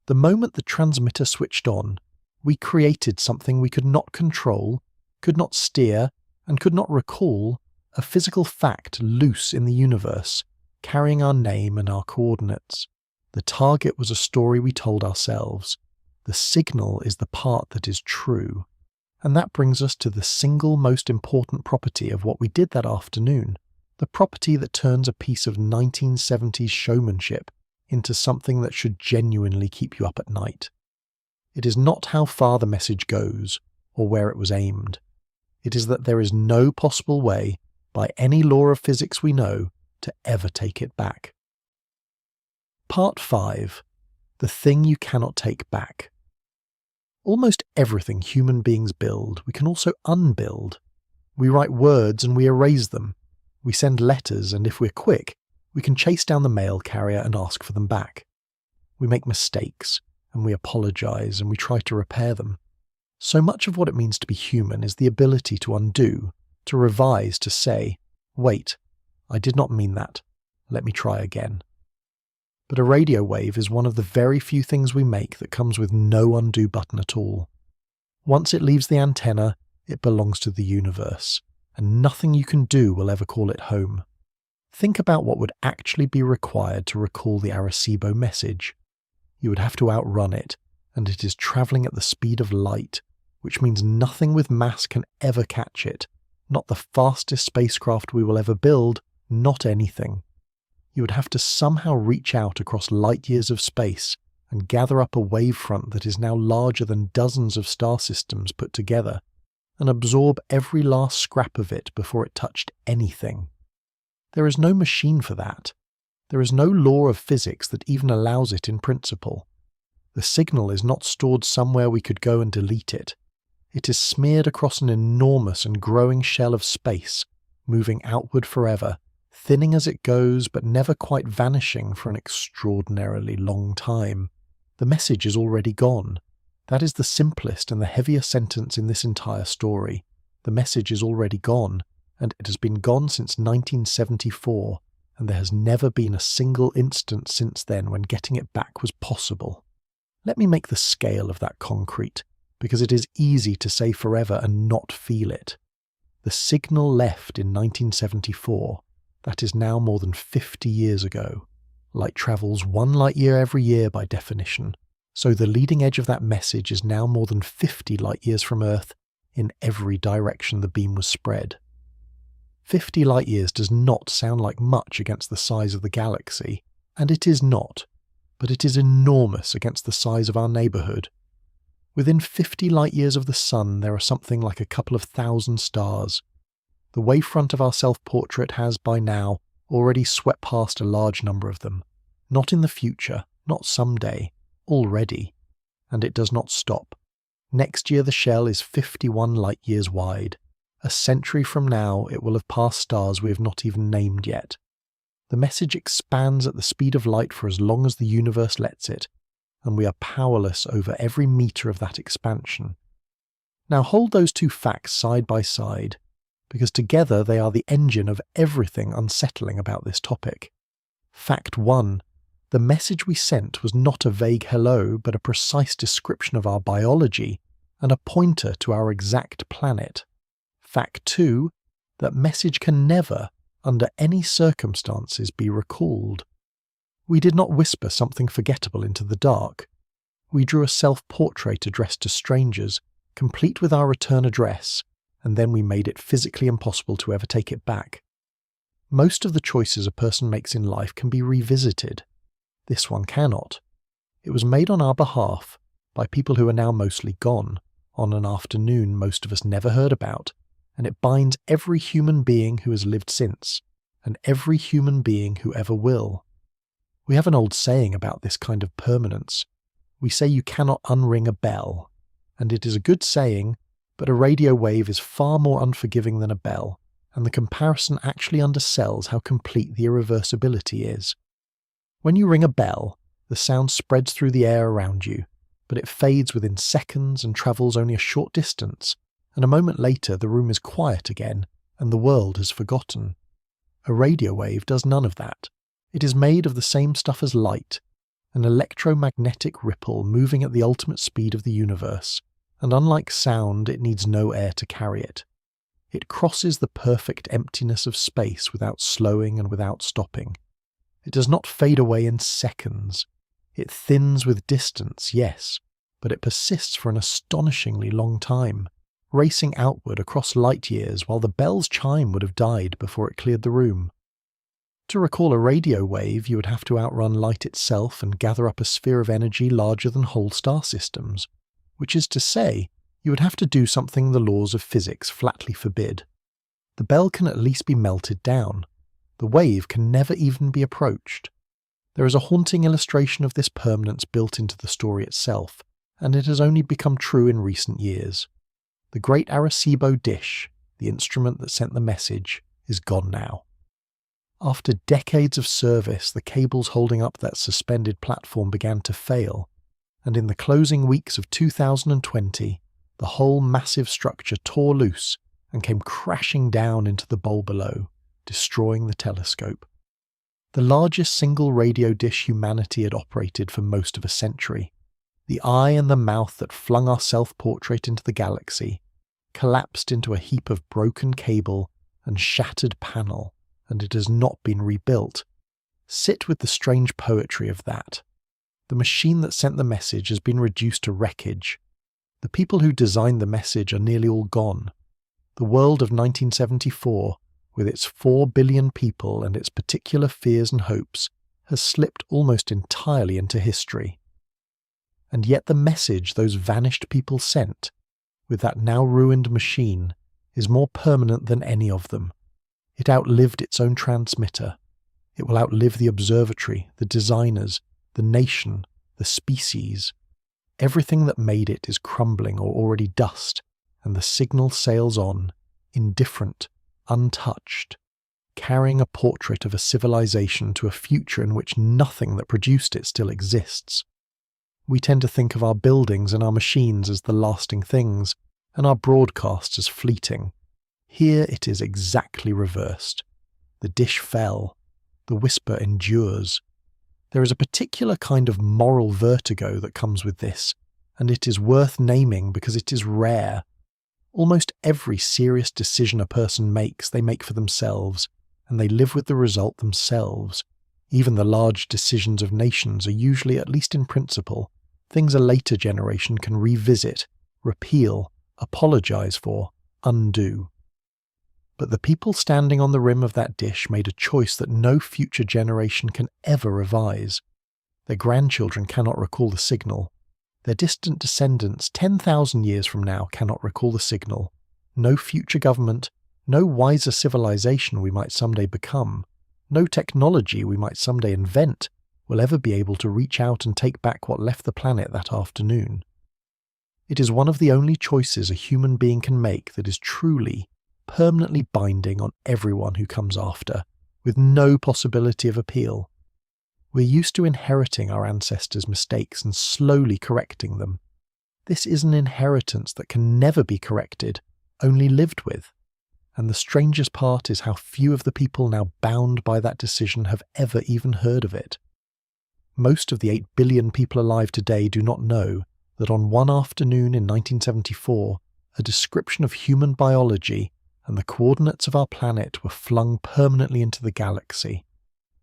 The moment the transmitter switched on, we created something we could not control, could not steer, and could not recall, a physical fact loose in the universe, carrying our name and our coordinates. The target was a story we told ourselves. The signal is the part that is true. And that brings us to the single most important property of what we did that afternoon, the property that turns a piece of 1970s showmanship into something that should genuinely keep you up at night. It is not how far the message goes, or where it was aimed. It is that there is no possible way, by any law of physics we know, to ever take it back. Part 5. The thing you cannot take back. Almost everything human beings build, we can also unbuild. We write words and we erase them. We send letters, and if we're quick, we can chase down the mail carrier and ask for them back. We make mistakes, and we apologize, and we try to repair them. So much of what it means to be human is the ability to undo, to revise, to say, wait, I did not mean that. Let me try again. But a radio wave is one of the very few things we make that comes with no undo button at all. Once it leaves the antenna, it belongs to the universe, and nothing you can do will ever call it home. Think about what would actually be required to recall the Arecibo message. You would have to outrun it, and it is travelling at the speed of light, which means nothing with mass can ever catch it, not the fastest spacecraft we will ever build, not anything. You would have to somehow reach out across light years of space and gather up a wavefront that is now larger than dozens of star systems put together, and absorb every last scrap of it before it touched anything. There is no machine for that. There is no law of physics that even allows it in principle. The signal is not stored somewhere we could go and delete it. It is smeared across an enormous and growing shell of space, moving outward forever, thinning as it goes but never quite vanishing for an extraordinarily long time. The message is already gone. That is the simplest and the heaviest sentence in this entire story. The message is already gone, and it has been gone since 1974, and there has never been a single instance since then when getting it back was possible. Let me make the scale of that concrete, because it is easy to say forever and not feel it. The signal left in 1974, that is now more than 50 years ago. Light travels 1 light year every year by definition, so the leading edge of that message is now more than 50 light years from Earth in every direction the beam was spread. 50 light years does not sound like much against the size of the galaxy, and it is not, but it is enormous against the size of our neighbourhood. Within 50 light years of the Sun there are something like a couple of thousand stars. The wavefront of our self-portrait has, by now, already swept past a large number of them. Not in the future, not someday, already. And it does not stop. Next year the shell is 51 light years wide. A century from now it will have passed stars we have not even named yet. The message expands at the speed of light for as long as the universe lets it, and we are powerless over every meter of that expansion. Now hold those two facts side by side, because together they are the engine of everything unsettling about this topic. Fact 1. The message we sent was not a vague hello, but a precise description of our biology and a pointer to our exact planet. Fact 2. That message can never, under any circumstances, be recalled. We did not whisper something forgettable into the dark. We drew a self-portrait addressed to strangers, complete with our return address, and then we made it physically impossible to ever take it back. Most of the choices a person makes in life can be revisited. This one cannot. It was made on our behalf, by people who are now mostly gone, on an afternoon most of us never heard about, and it binds every human being who has lived since, and every human being who ever will. We have an old saying about this kind of permanence. We say you cannot unring a bell, and it is a good saying, but a radio wave is far more unforgiving than a bell, and the comparison actually undersells how complete the irreversibility is. When you ring a bell, the sound spreads through the air around you, but it fades within seconds and travels only a short distance, and a moment later the room is quiet again, and the world has forgotten. A radio wave does none of that. It is made of the same stuff as light, an electromagnetic ripple moving at the ultimate speed of the universe, and unlike sound, it needs no air to carry it. It crosses the perfect emptiness of space without slowing and without stopping. It does not fade away in seconds. It thins with distance, yes, but it persists for an astonishingly long time, racing outward across light years while the bell's chime would have died before it cleared the room. To recall a radio wave, you would have to outrun light itself and gather up a sphere of energy larger than whole star systems, which is to say, you would have to do something the laws of physics flatly forbid. The bell can at least be melted down. The wave can never even be approached. There is a haunting illustration of this permanence built into the story itself, and it has only become true in recent years. The great Arecibo dish, the instrument that sent the message, is gone now. After decades of service, the cables holding up that suspended platform began to fail, and in the closing weeks of 2020, the whole massive structure tore loose and came crashing down into the bowl below, destroying the telescope. The largest single radio dish humanity had operated for most of a century, the eye and the mouth that flung our self-portrait into the galaxy, collapsed into a heap of broken cable and shattered panel, and it has not been rebuilt. Sit with the strange poetry of that. The machine that sent the message has been reduced to wreckage. The people who designed the message are nearly all gone. The world of 1974, with its 4 billion people and its particular fears and hopes, has slipped almost entirely into history. And yet the message those vanished people sent, with that now ruined machine, is more permanent than any of them. It outlived its own transmitter. It will outlive the observatory, the designers, the nation, the species. Everything that made it is crumbling or already dust, and the signal sails on, indifferent, untouched, carrying a portrait of a civilization to a future in which nothing that produced it still exists. We tend to think of our buildings and our machines as the lasting things, and our broadcasts as fleeting. Here it is exactly reversed. The dish fell. The whisper endures. There is a particular kind of moral vertigo that comes with this, and it is worth naming because it is rare. Almost every serious decision a person makes, they make for themselves, and they live with the result themselves. Even the large decisions of nations are usually, at least in principle, things a later generation can revisit, repeal, apologize for, undo. But the people standing on the rim of that dish made a choice that no future generation can ever revise. Their grandchildren cannot recall the signal. Their distant descendants 10,000 years from now cannot recall the signal. No future government, no wiser civilization we might someday become, no technology we might someday invent will ever be able to reach out and take back what left the planet that afternoon. It is one of the only choices a human being can make that is truly, permanently binding on everyone who comes after, with no possibility of appeal. We're used to inheriting our ancestors' mistakes and slowly correcting them. This is an inheritance that can never be corrected, only lived with. And the strangest part is how few of the people now bound by that decision have ever even heard of it. Most of the 8 billion people alive today do not know that on one afternoon in 1974, a description of human biology and the coordinates of our planet were flung permanently into the galaxy.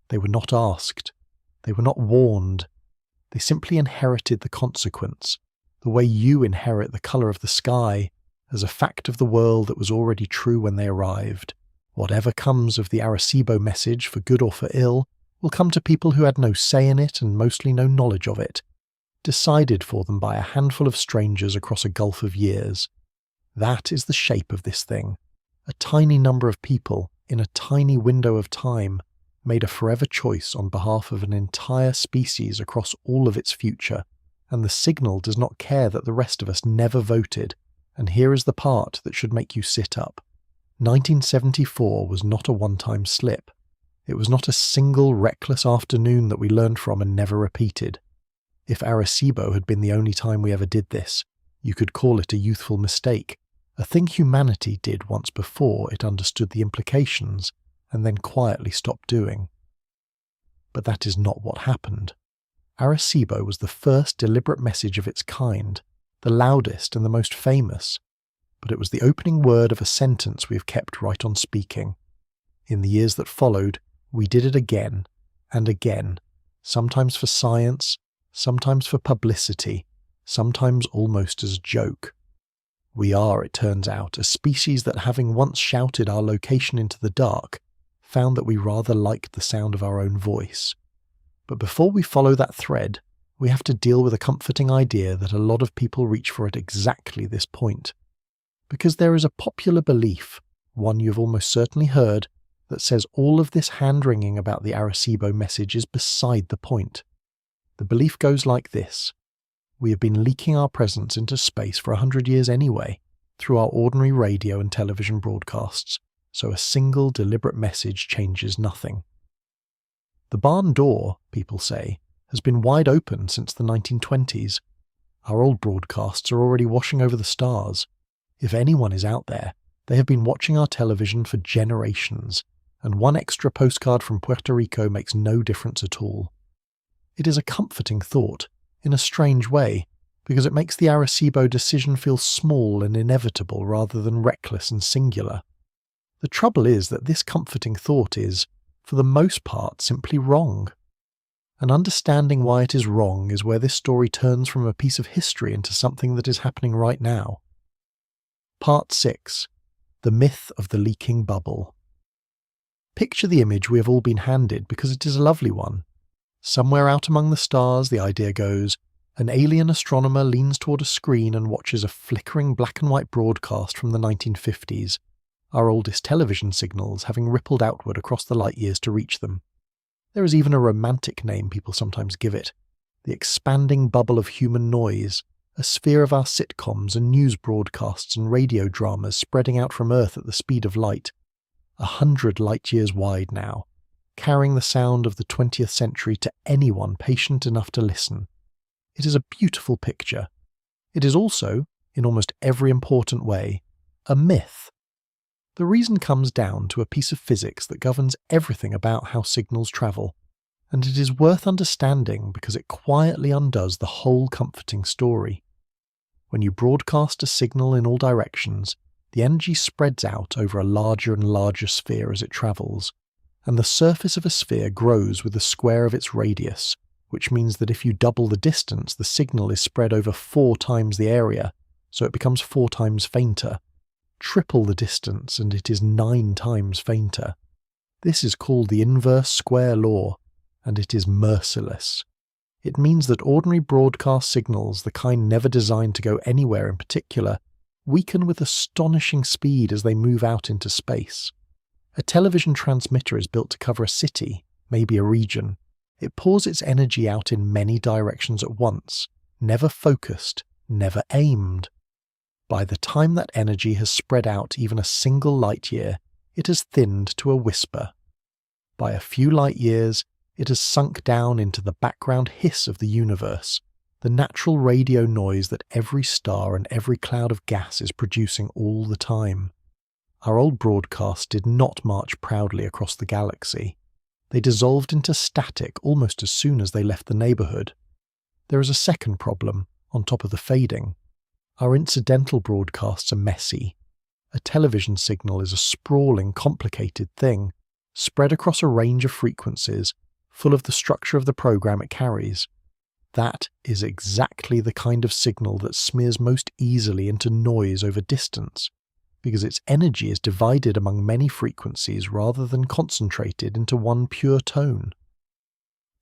They were not asked. They were not warned. They simply inherited the consequence, the way you inherit the colour of the sky, as a fact of the world that was already true when they arrived. Whatever comes of the Arecibo message, for good or for ill, will come to people who had no say in it and mostly no knowledge of it, decided for them by a handful of strangers across a gulf of years. That is the shape of this thing. A tiny number of people, in a tiny window of time, made a forever choice on behalf of an entire species across all of its future, and the signal does not care that the rest of us never voted, and here is the part that should make you sit up. 1974 was not a one-time slip. It was not a single reckless afternoon that we learned from and never repeated. If Arecibo had been the only time we ever did this, you could call it a youthful mistake, a thing humanity did once before it understood the implications, and then quietly stopped doing. But that is not what happened. Arecibo was the first deliberate message of its kind, the loudest and the most famous, but it was the opening word of a sentence we have kept right on speaking. In the years that followed, we did it again and again, sometimes for science, sometimes for publicity, sometimes almost as a joke. We are, it turns out, a species that, having once shouted our location into the dark, found that we rather liked the sound of our own voice. But before we follow that thread, we have to deal with a comforting idea that a lot of people reach for at exactly this point. Because there is a popular belief, one you've almost certainly heard, that says all of this hand-wringing about the Arecibo message is beside the point. The belief goes like this: we have been leaking our presence into space for 100 years anyway, through our ordinary radio and television broadcasts, so a single deliberate message changes nothing. The barn door, people say, has been wide open since the 1920s. Our old broadcasts are already washing over the stars. If anyone is out there, they have been watching our television for generations, and one extra postcard from Puerto Rico makes no difference at all. It is a comforting thought, in a strange way, because it makes the Arecibo decision feel small and inevitable rather than reckless and singular. The trouble is that this comforting thought is, for the most part, simply wrong. And understanding why it is wrong is where this story turns from a piece of history into something that is happening right now. Part 6. The Myth of the Leaking Bubble. Picture the image we have all been handed because it is a lovely one. Somewhere out among the stars, the idea goes, an alien astronomer leans toward a screen and watches a flickering black and white broadcast from the 1950s, our oldest television signals having rippled outward across the light years to reach them. There is even a romantic name people sometimes give it, the expanding bubble of human noise, a sphere of our sitcoms and news broadcasts and radio dramas spreading out from Earth at the speed of light, 100 light-years wide now, carrying the sound of the 20th century to anyone patient enough to listen. It is a beautiful picture. It is also, in almost every important way, a myth. The reason comes down to a piece of physics that governs everything about how signals travel, and it is worth understanding because it quietly undoes the whole comforting story. When you broadcast a signal in all directions, the energy spreads out over a larger and larger sphere as it travels, and the surface of a sphere grows with the square of its radius, which means that if you double the distance, the signal is spread over 4 times the area, so it becomes 4 times fainter. Triple the distance and it is 9 times fainter. This is called the inverse square law, and it is merciless. It means that ordinary broadcast signals, the kind never designed to go anywhere in particular, weaken with astonishing speed as they move out into space. A television transmitter is built to cover a city, maybe a region. It pours its energy out in many directions at once, never focused, never aimed. By the time that energy has spread out even a single light year, it has thinned to a whisper. By a few light years, it has sunk down into the background hiss of the universe, the natural radio noise that every star and every cloud of gas is producing all the time. Our old broadcasts did not march proudly across the galaxy. They dissolved into static almost as soon as they left the neighborhood. There is a second problem, on top of the fading. Our incidental broadcasts are messy. A television signal is a sprawling, complicated thing, spread across a range of frequencies, full of the structure of the program it carries. That is exactly the kind of signal that smears most easily into noise over distance, because its energy is divided among many frequencies rather than concentrated into one pure tone.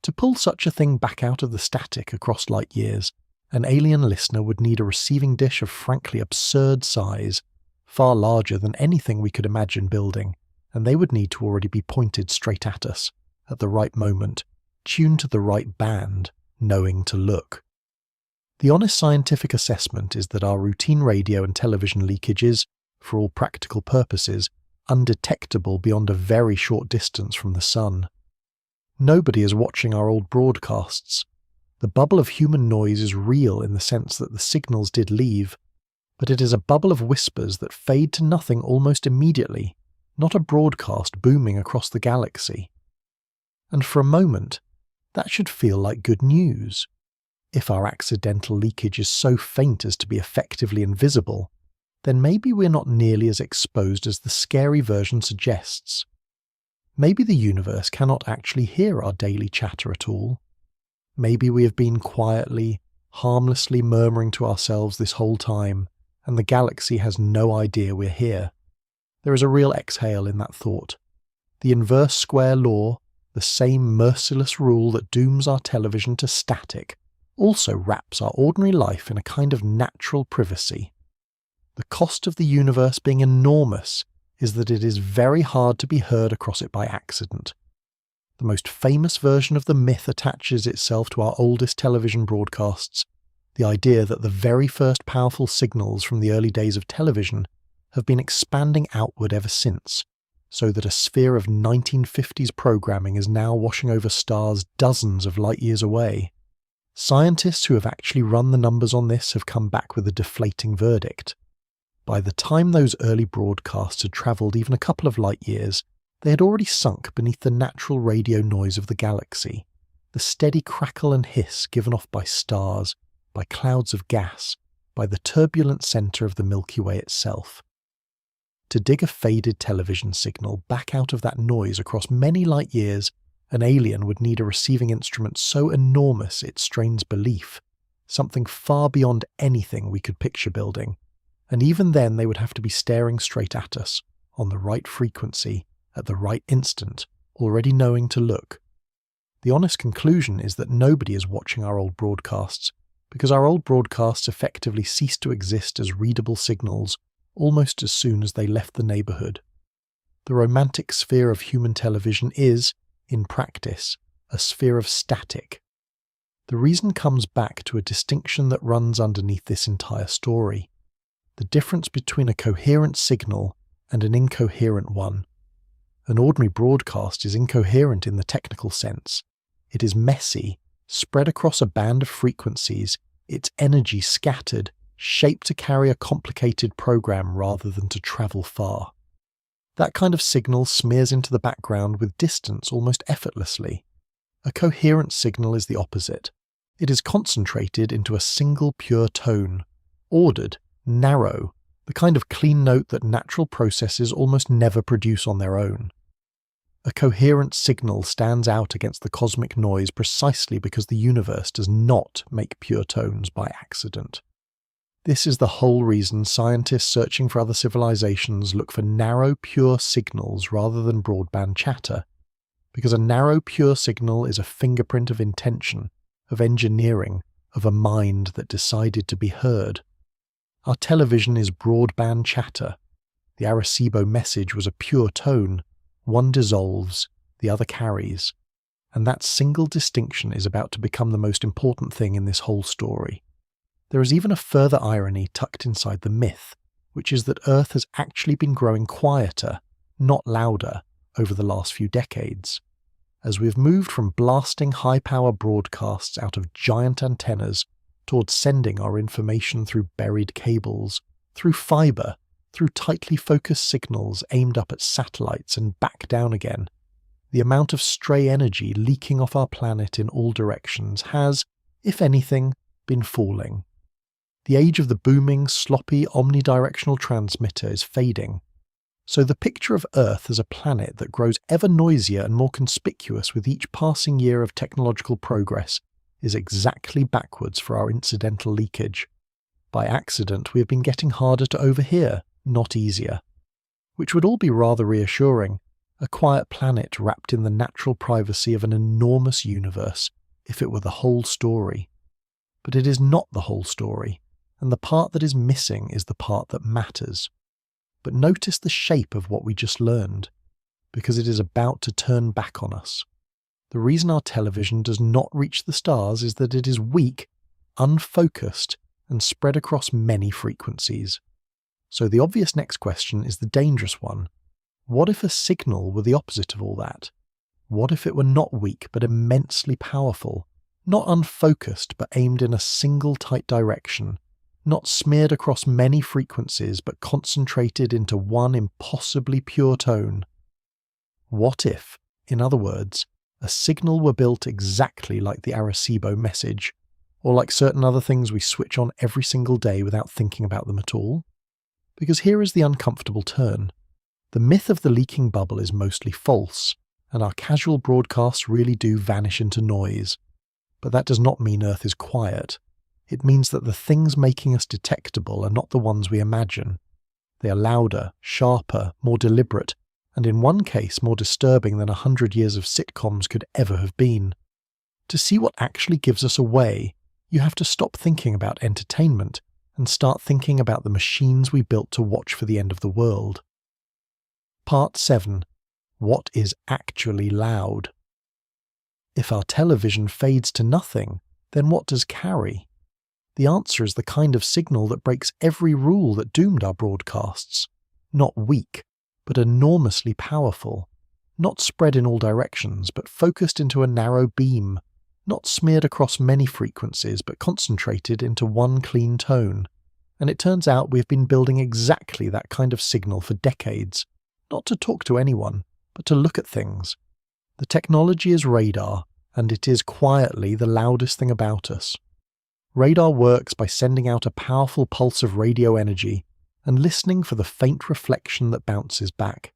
To pull such a thing back out of the static across light years, an alien listener would need a receiving dish of frankly absurd size, far larger than anything we could imagine building, and they would need to already be pointed straight at us, at the right moment, tuned to the right band, knowing to look. The honest scientific assessment is that our routine radio and television leakage is, for all practical purposes, undetectable beyond a very short distance from the sun. Nobody is watching our old broadcasts. The bubble of human noise is real in the sense that the signals did leave, but it is a bubble of whispers that fade to nothing almost immediately, not a broadcast booming across the galaxy. And for a moment, that should feel like good news. If our accidental leakage is so faint as to be effectively invisible, then maybe we're not nearly as exposed as the scary version suggests. Maybe the universe cannot actually hear our daily chatter at all. Maybe we have been quietly, harmlessly murmuring to ourselves this whole time, and the galaxy has no idea we're here. There is a real exhale in that thought. The inverse square law, the same merciless rule that dooms our television to static, also wraps our ordinary life in a kind of natural privacy. The cost of the universe being enormous is that it is very hard to be heard across it by accident. The most famous version of the myth attaches itself to our oldest television broadcasts, the idea that the very first powerful signals from the early days of television have been expanding outward ever since, so that a sphere of 1950s programming is now washing over stars dozens of light years away. Scientists who have actually run the numbers on this have come back with a deflating verdict. By the time those early broadcasts had travelled even a couple of light years, they had already sunk beneath the natural radio noise of the galaxy, the steady crackle and hiss given off by stars, by clouds of gas, by the turbulent centre of the Milky Way itself. To dig a faded television signal back out of that noise across many light years, an alien would need a receiving instrument so enormous it strains belief, something far beyond anything we could picture building, and even then they would have to be staring straight at us, on the right frequency, at the right instant, already knowing to look. The honest conclusion is that nobody is watching our old broadcasts, because our old broadcasts effectively ceased to exist as readable signals almost as soon as they left the neighbourhood. The romantic sphere of human television is, in practice, a sphere of static. The reason comes back to a distinction that runs underneath this entire story: the difference between a coherent signal and an incoherent one. An ordinary broadcast is incoherent in the technical sense. It is messy, spread across a band of frequencies, its energy scattered, shaped to carry a complicated program rather than to travel far. That kind of signal smears into the background with distance almost effortlessly. A coherent signal is the opposite. It is concentrated into a single pure tone, ordered, narrow, the kind of clean note that natural processes almost never produce on their own. A coherent signal stands out against the cosmic noise precisely because the universe does not make pure tones by accident. This is the whole reason scientists searching for other civilizations look for narrow, pure signals rather than broadband chatter, because a narrow, pure signal is a fingerprint of intention, of engineering, of a mind that decided to be heard. Our television is broadband chatter. The Arecibo message was a pure tone. One dissolves, the other carries. And that single distinction is about to become the most important thing in this whole story. There is even a further irony tucked inside the myth, which is that Earth has actually been growing quieter, not louder, over the last few decades. As we've moved from blasting high-power broadcasts out of giant antennas towards sending our information through buried cables, through fiber, through tightly focused signals aimed up at satellites and back down again, the amount of stray energy leaking off our planet in all directions has, if anything, been falling. The age of the booming, sloppy, omnidirectional transmitter is fading. So the picture of Earth as a planet that grows ever noisier and more conspicuous with each passing year of technological progress is exactly backwards for our incidental leakage. By accident, we have been getting harder to overhear, not easier. Which would all be rather reassuring, a quiet planet wrapped in the natural privacy of an enormous universe, if it were the whole story. But it is not the whole story, and the part that is missing is the part that matters. But notice the shape of what we just learned, because it is about to turn back on us. The reason our television does not reach the stars is that it is weak, unfocused, and spread across many frequencies. So the obvious next question is the dangerous one. What if a signal were the opposite of all that? What if it were not weak but immensely powerful, not unfocused but aimed in a single tight direction, not smeared across many frequencies but concentrated into one impossibly pure tone? What if, in other words, a signal were built exactly like the Arecibo message, or like certain other things we switch on every single day without thinking about them at all? Because here is the uncomfortable turn. The myth of the leaking bubble is mostly false, and our casual broadcasts really do vanish into noise. But that does not mean Earth is quiet. It means that the things making us detectable are not the ones we imagine. They are louder, sharper, more deliberate, and in one case more disturbing than 100 years of sitcoms could ever have been. To see what actually gives us away, you have to stop thinking about entertainment and start thinking about the machines we built to watch for the end of the world. Part 7. What is actually loud? If our television fades to nothing, then what does carry? The answer is the kind of signal that breaks every rule that doomed our broadcasts. Not weak, but enormously powerful. Not spread in all directions, but focused into a narrow beam. Not smeared across many frequencies, but concentrated into one clean tone. And it turns out we've been building exactly that kind of signal for decades. Not to talk to anyone, but to look at things. The technology is radar, and it is quietly the loudest thing about us. Radar works by sending out a powerful pulse of radio energy and listening for the faint reflection that bounces back.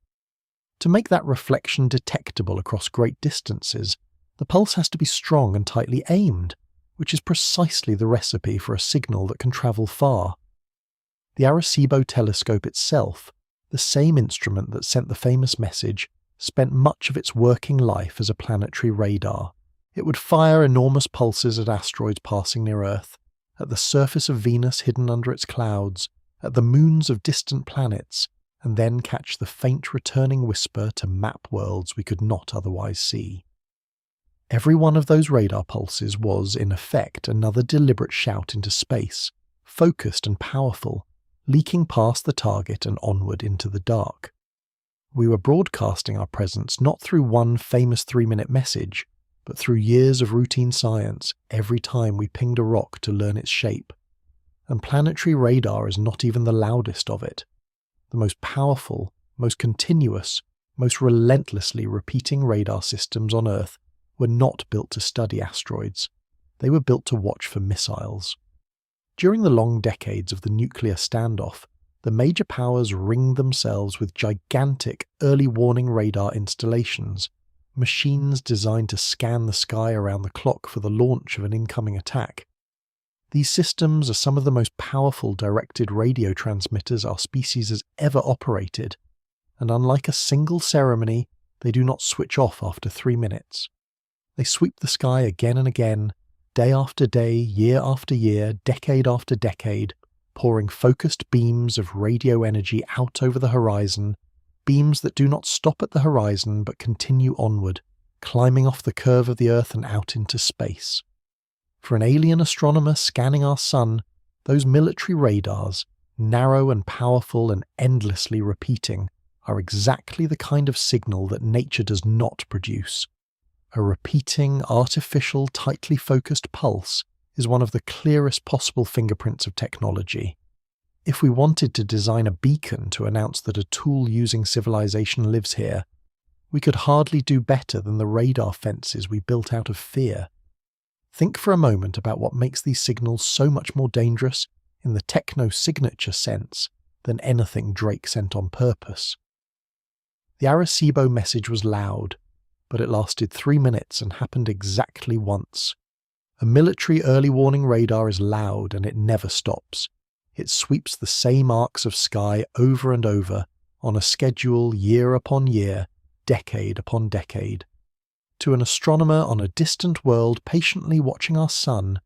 To make that reflection detectable across great distances, the pulse has to be strong and tightly aimed, which is precisely the recipe for a signal that can travel far. The Arecibo telescope itself, the same instrument that sent the famous message, spent much of its working life as a planetary radar. It would fire enormous pulses at asteroids passing near Earth, at the surface of Venus hidden under its clouds, at the moons of distant planets, and then catch the faint returning whisper to map worlds we could not otherwise see. Every one of those radar pulses was, in effect, another deliberate shout into space, focused and powerful, leaking past the target and onward into the dark. We were broadcasting our presence not through one famous 3-minute message, but through years of routine science every time we pinged a rock to learn its shape. And planetary radar is not even the loudest of it. The most powerful, most continuous, most relentlessly repeating radar systems on Earth were not built to study asteroids. They were built to watch for missiles. During the long decades of the nuclear standoff, the major powers ringed themselves with gigantic early warning radar installations, machines designed to scan the sky around the clock for the launch of an incoming attack. These systems are some of the most powerful directed radio transmitters our species has ever operated, and unlike a single ceremony, they do not switch off after 3 minutes. They sweep the sky again and again, day after day, year after year, decade after decade, pouring focused beams of radio energy out over the horizon, beams that do not stop at the horizon but continue onward, climbing off the curve of the Earth and out into space. For an alien astronomer scanning our sun, those military radars, narrow and powerful and endlessly repeating, are exactly the kind of signal that nature does not produce. A repeating, artificial, tightly focused pulse is one of the clearest possible fingerprints of technology. If we wanted to design a beacon to announce that a tool-using civilization lives here, we could hardly do better than the radar fences we built out of fear. Think for a moment about what makes these signals so much more dangerous in the techno-signature sense than anything Drake sent on purpose. The Arecibo message was loud, but it lasted 3 minutes and happened exactly once. A military early warning radar is loud and it never stops. It sweeps the same arcs of sky over and over, on a schedule year upon year, decade upon decade. To an astronomer on a distant world patiently watching our sun,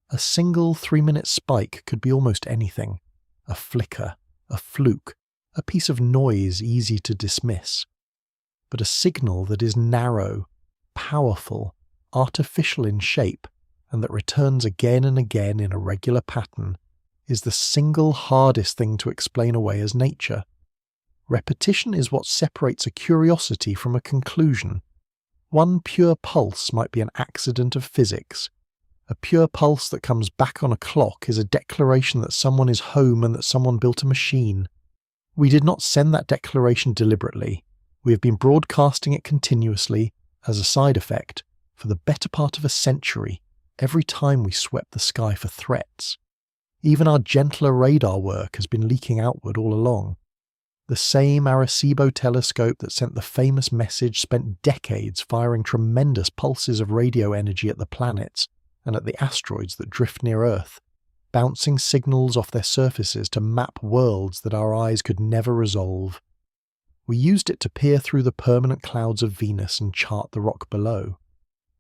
a single 3-minute spike could be almost anything. A flicker, a fluke, a piece of noise easy to dismiss. But a signal that is narrow, powerful, artificial in shape, and that returns again and again in a regular pattern, is the single hardest thing to explain away as nature. Repetition is what separates a curiosity from a conclusion. One pure pulse might be an accident of physics. A pure pulse that comes back on a clock is a declaration that someone is home and that someone built a machine. We did not send that declaration deliberately. We have been broadcasting it continuously, as a side effect, for the better part of a century, every time we swept the sky for threats. Even our gentler radar work has been leaking outward all along. The same Arecibo telescope that sent the famous message spent decades firing tremendous pulses of radio energy at the planets and at the asteroids that drift near Earth, bouncing signals off their surfaces to map worlds that our eyes could never resolve. We used it to peer through the permanent clouds of Venus and chart the rock below.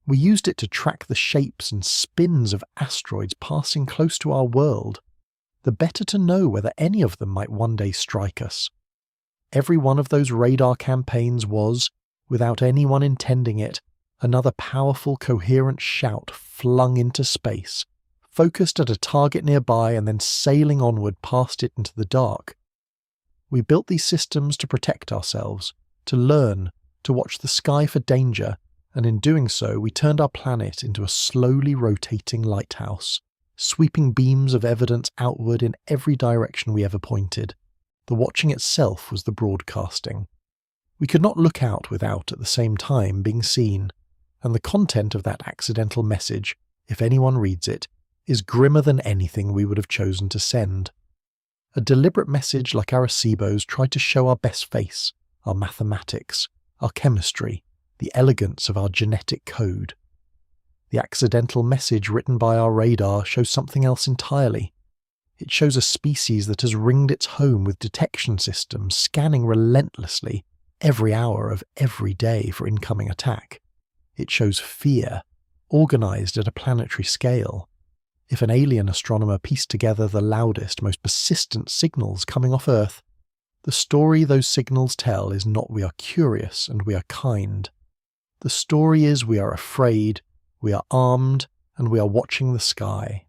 We used it to track the shapes and spins of asteroids passing close to our world, the better to know whether any of them might one day strike us. Every one of those radar campaigns was, without anyone intending it, another powerful, coherent shout flung into space, focused at a target nearby and then sailing onward past it into the dark. We built these systems to protect ourselves, to learn, to watch the sky for danger, and in doing so we turned our planet into a slowly rotating lighthouse, sweeping beams of evidence outward in every direction we ever pointed. The watching itself was the broadcasting. We could not look out without, at the same time, being seen, and the content of that accidental message, if anyone reads it, is grimmer than anything we would have chosen to send. A deliberate message like Arecibo's tried to show our best face, our mathematics, our chemistry, the elegance of our genetic code. The accidental message written by our radar shows something else entirely. It shows a species that has ringed its home with detection systems scanning relentlessly every hour of every day for incoming attack. It shows fear, organized at a planetary scale. If an alien astronomer pieced together the loudest, most persistent signals coming off Earth, the story those signals tell is not we are curious and we are kind. The story is we are afraid, we are armed, and we are watching the sky.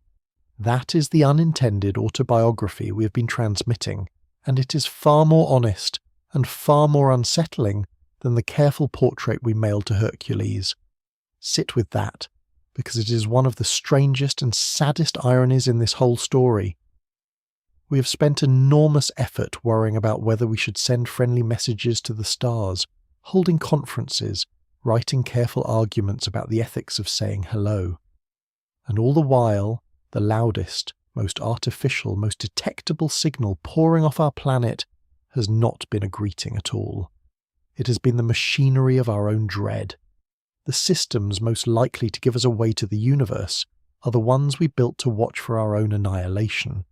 That is the unintended autobiography we have been transmitting, and it is far more honest and far more unsettling than the careful portrait we mailed to Hercules. Sit with that, because it is one of the strangest and saddest ironies in this whole story. We have spent enormous effort worrying about whether we should send friendly messages to the stars, holding conferences, writing careful arguments about the ethics of saying hello. And all the while, the loudest, most artificial, most detectable signal pouring off our planet has not been a greeting at all. It has been the machinery of our own dread. The systems most likely to give us a way to the universe are the ones we built to watch for our own annihilation.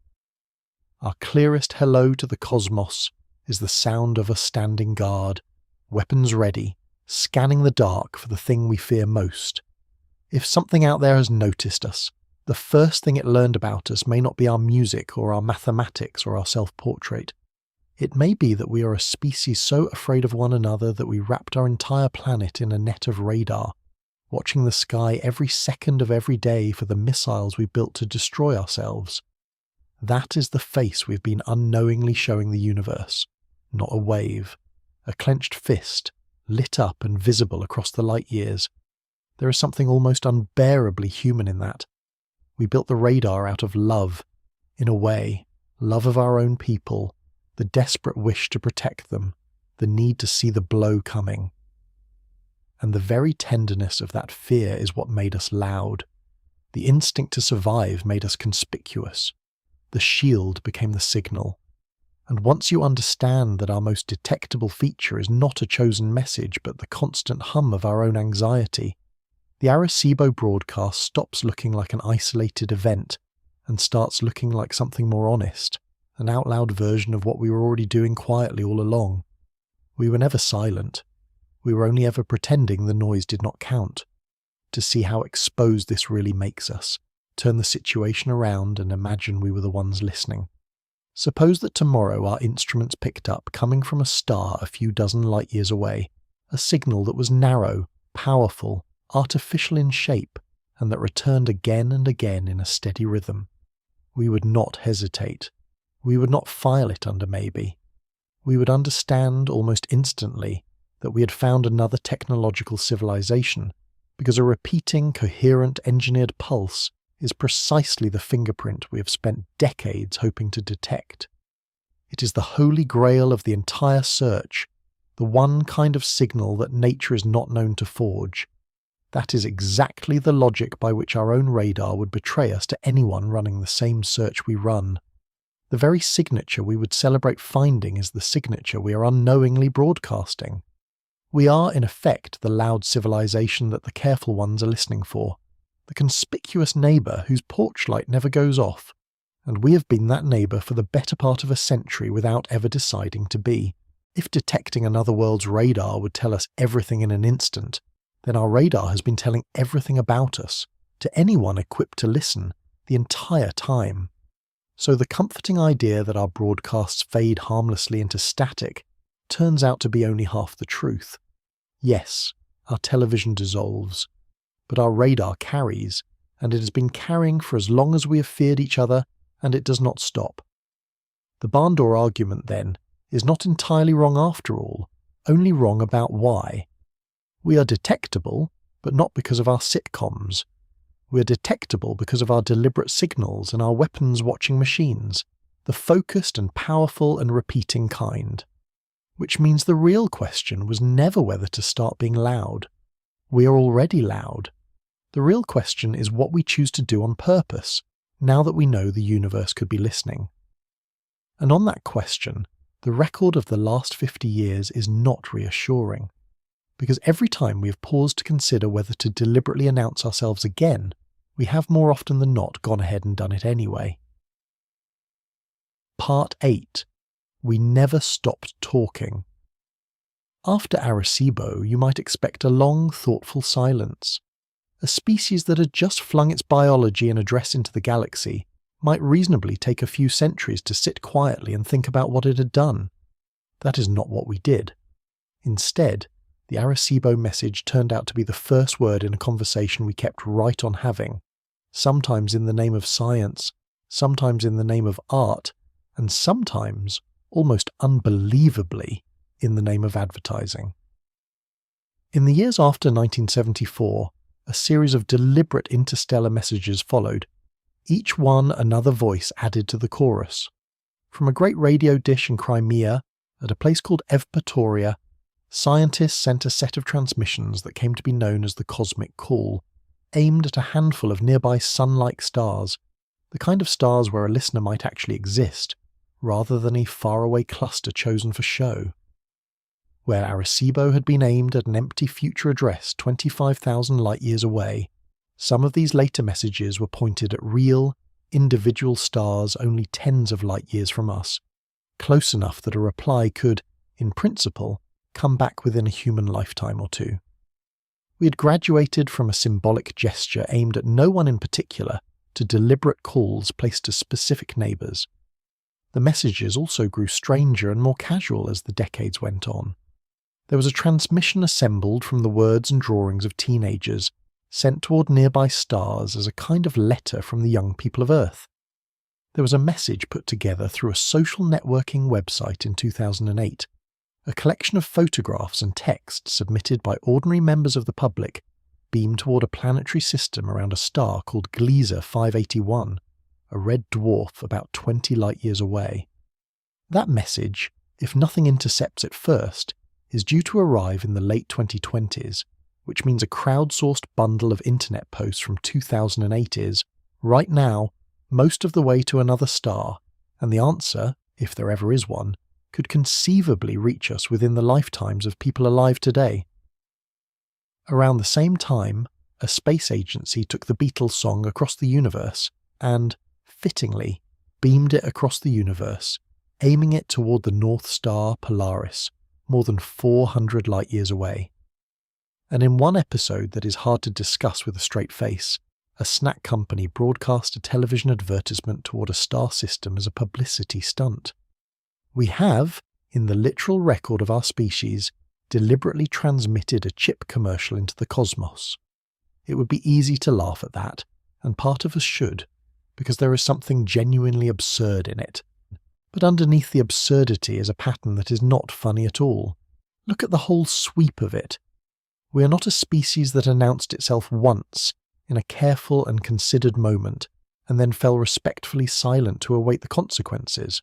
Our clearest hello to the cosmos is the sound of us standing guard, weapons ready, scanning the dark for the thing we fear most. If something out there has noticed us, the first thing it learned about us may not be our music or our mathematics or our self-portrait. It may be that we are a species so afraid of one another that we wrapped our entire planet in a net of radar, watching the sky every second of every day for the missiles we built to destroy ourselves. That is the face we've been unknowingly showing the universe, not a wave, a clenched fist, lit up and visible across the light years. There is something almost unbearably human in that. We built the radar out of love, in a way, love of our own people, the desperate wish to protect them, the need to see the blow coming. And the very tenderness of that fear is what made us loud. The instinct to survive made us conspicuous. The shield became the signal. And once you understand that our most detectable feature is not a chosen message but the constant hum of our own anxiety, the Arecibo broadcast stops looking like an isolated event and starts looking like something more honest, an out-loud version of what we were already doing quietly all along. We were never silent. We were only ever pretending the noise did not count. To see how exposed this really makes us, turn the situation around and imagine we were the ones listening. Suppose that tomorrow our instruments picked up, coming from a star a few dozen light years away, a signal that was narrow, powerful, artificial in shape, and that returned again and again in a steady rhythm. We would not hesitate. We would not file it under maybe. We would understand almost instantly that we had found another technological civilization, because a repeating, coherent, engineered pulse is precisely the fingerprint we have spent decades hoping to detect. It is the holy grail of the entire search, the one kind of signal that nature is not known to forge. That is exactly the logic by which our own radar would betray us to anyone running the same search we run. The very signature we would celebrate finding is the signature we are unknowingly broadcasting. We are, in effect, the loud civilization that the careful ones are listening for, the conspicuous neighbour whose porch light never goes off, and we have been that neighbour for the better part of a century without ever deciding to be. If detecting another world's radar would tell us everything in an instant, then our radar has been telling everything about us, to anyone equipped to listen, the entire time. So the comforting idea that our broadcasts fade harmlessly into static turns out to be only half the truth. Yes, our television dissolves, but our radar carries, and it has been carrying for as long as we have feared each other, and it does not stop. The barn door argument, then, is not entirely wrong after all, only wrong about why. We are detectable, but not because of our sitcoms. We are detectable because of our deliberate signals and our weapons-watching machines, the focused and powerful and repeating kind. Which means the real question was never whether to start being loud. We are already loud. The real question is what we choose to do on purpose, now that we know the universe could be listening. And on that question, the record of the last 50 years is not reassuring, because every time we have paused to consider whether to deliberately announce ourselves again, we have more often than not gone ahead and done it anyway. Part 8. We never stopped talking. After Arecibo, you might expect a long, thoughtful silence. A species that had just flung its biology and address into the galaxy might reasonably take a few centuries to sit quietly and think about what it had done. That is not what we did. Instead, the Arecibo message turned out to be the first word in a conversation we kept right on having, sometimes in the name of science, sometimes in the name of art, and sometimes, almost unbelievably, in the name of advertising. In the years after 1974, a series of deliberate interstellar messages followed, each one another voice added to the chorus. From a great radio dish in Crimea, at a place called Evpatoria, scientists sent a set of transmissions that came to be known as the cosmic call, aimed at a handful of nearby sun-like stars, the kind of stars where a listener might actually exist, rather than a faraway cluster chosen for show. Where Arecibo had been aimed at an empty future address 25,000 light-years away, some of these later messages were pointed at real, individual stars only tens of light-years from us, close enough that a reply could, in principle, come back within a human lifetime or two. We had graduated from a symbolic gesture aimed at no one in particular to deliberate calls placed to specific neighbours. The messages also grew stranger and more casual as the decades went on. There was a transmission assembled from the words and drawings of teenagers, sent toward nearby stars as a kind of letter from the young people of Earth. There was a message put together through a social networking website in 2008, a collection of photographs and text submitted by ordinary members of the public, beamed toward a planetary system around a star called Gliese 581, a red dwarf about 20 light-years away. That message, if nothing intercepts it first, is due to arrive in the late 2020s, which means a crowdsourced bundle of internet posts from 2008 is, right now, most of the way to another star, and the answer, if there ever is one, could conceivably reach us within the lifetimes of people alive today. Around the same time, a space agency took the Beatles song across the universe and, fittingly, beamed it across the universe, aiming it toward the North Star Polaris, more than 400 light-years away. And in one episode that is hard to discuss with a straight face, a snack company broadcast a television advertisement toward a star system as a publicity stunt. We have, in the literal record of our species, deliberately transmitted a chip commercial into the cosmos. It would be easy to laugh at that, and part of us should, because there is something genuinely absurd in it. But underneath the absurdity is a pattern that is not funny at all. Look at the whole sweep of it. We are not a species that announced itself once, in a careful and considered moment, and then fell respectfully silent to await the consequences.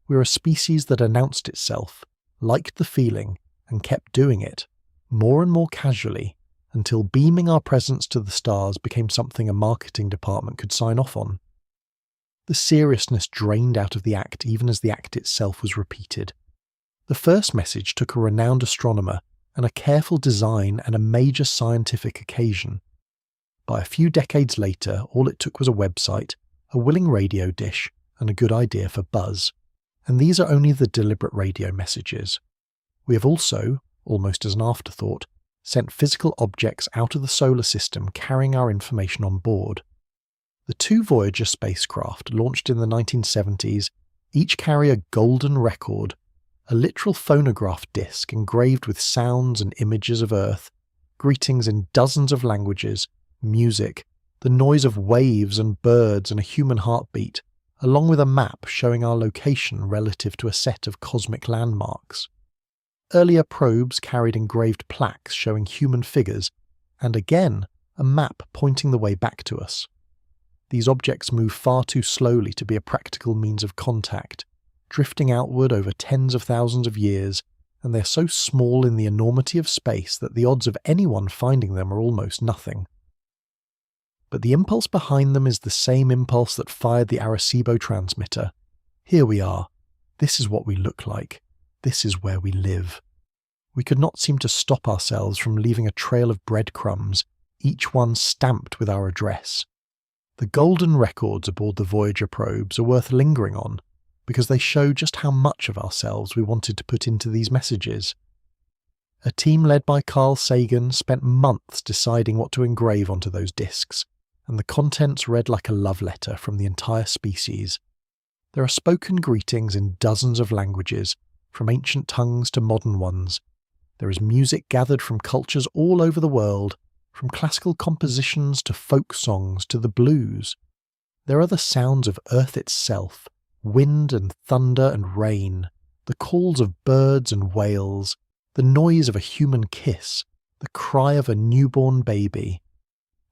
We are a species that announced itself, liked the feeling, and kept doing it, more and more casually, until beaming our presence to the stars became something a marketing department could sign off on. The seriousness drained out of the act even as the act itself was repeated. The first message took a renowned astronomer and a careful design and a major scientific occasion. By a few decades later, all it took was a website, a willing radio dish, and a good idea for buzz. And these are only the deliberate radio messages. We have also, almost as an afterthought, sent physical objects out of the solar system carrying our information on board. The two Voyager spacecraft, launched in the 1970s, each carry a golden record, a literal phonograph disc engraved with sounds and images of Earth, greetings in dozens of languages, music, the noise of waves and birds and a human heartbeat, along with a map showing our location relative to a set of cosmic landmarks. Earlier probes carried engraved plaques showing human figures, and again, a map pointing the way back to us. These objects move far too slowly to be a practical means of contact, drifting outward over tens of thousands of years, and they're so small in the enormity of space that the odds of anyone finding them are almost nothing. But the impulse behind them is the same impulse that fired the Arecibo transmitter. Here we are. This is what we look like. This is where we live. We could not seem to stop ourselves from leaving a trail of breadcrumbs, each one stamped with our address. The golden records aboard the Voyager probes are worth lingering on, because they show just how much of ourselves we wanted to put into these messages. A team led by Carl Sagan spent months deciding what to engrave onto those discs, and the contents read like a love letter from the entire species. There are spoken greetings in dozens of languages, from ancient tongues to modern ones. There is music gathered from cultures all over the world, from classical compositions to folk songs to the blues. There are the sounds of Earth itself, wind and thunder and rain, the calls of birds and whales, the noise of a human kiss, the cry of a newborn baby.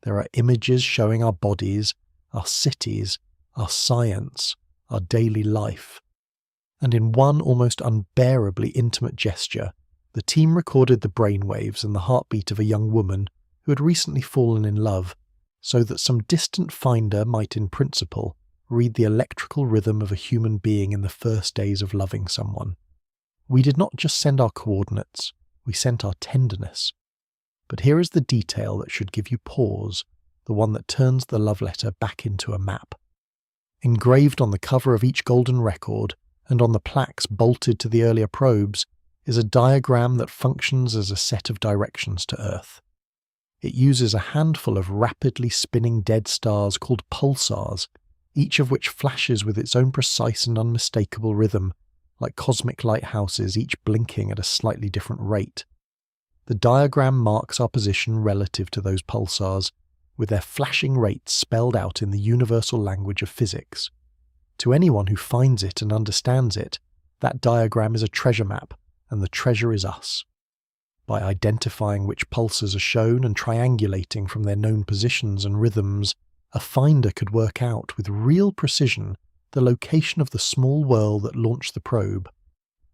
There are images showing our bodies, our cities, our science, our daily life. and in one almost unbearably intimate gesture, the team recorded the brainwaves and the heartbeat of a young woman who had recently fallen in love, so that some distant finder might in principle read the electrical rhythm of a human being in the first days of loving someone. We did not just send our coordinates, we sent our tenderness. But here is the detail that should give you pause, the one that turns the love letter back into a map. Engraved on the cover of each golden record, and on the plaques bolted to the earlier probes, is a diagram that functions as a set of directions to Earth. It uses a handful of rapidly spinning dead stars called pulsars, each of which flashes with its own precise and unmistakable rhythm, like cosmic lighthouses each blinking at a slightly different rate. The diagram marks our position relative to those pulsars, with their flashing rates spelled out in the universal language of physics. To anyone who finds it and understands it, that diagram is a treasure map, and the treasure is us. By identifying which pulsars are shown and triangulating from their known positions and rhythms, a finder could work out with real precision the location of the small whirl that launched the probe.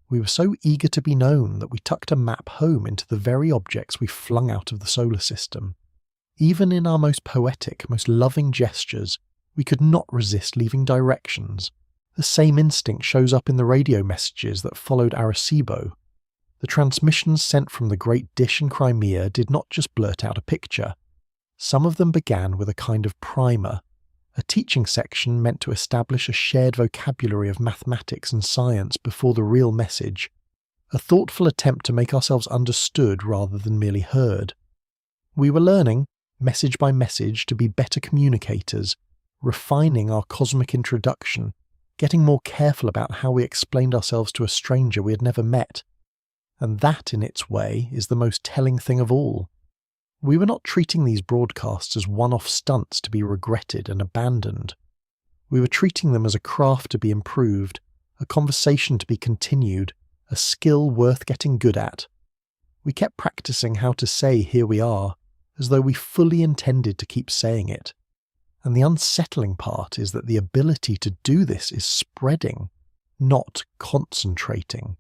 We were so eager to be known that we tucked a map home into the very objects we flung out of the solar system. Even in our most poetic, most loving gestures, we could not resist leaving directions. The same instinct shows up in the radio messages that followed Arecibo. The transmissions sent from the great dish in Crimea did not just blurt out a picture. Some of them began with a kind of primer, a teaching section meant to establish a shared vocabulary of mathematics and science before the real message, a thoughtful attempt to make ourselves understood rather than merely heard. We were learning, message by message, to be better communicators, refining our cosmic introduction, getting more careful about how we explained ourselves to a stranger we had never met. And that, in its way, is the most telling thing of all. We were not treating these broadcasts as one-off stunts to be regretted and abandoned. We were treating them as a craft to be improved, a conversation to be continued, a skill worth getting good at. We kept practicing how to say "here we are," as though we fully intended to keep saying it. And the unsettling part is that the ability to do this is spreading, not concentrating.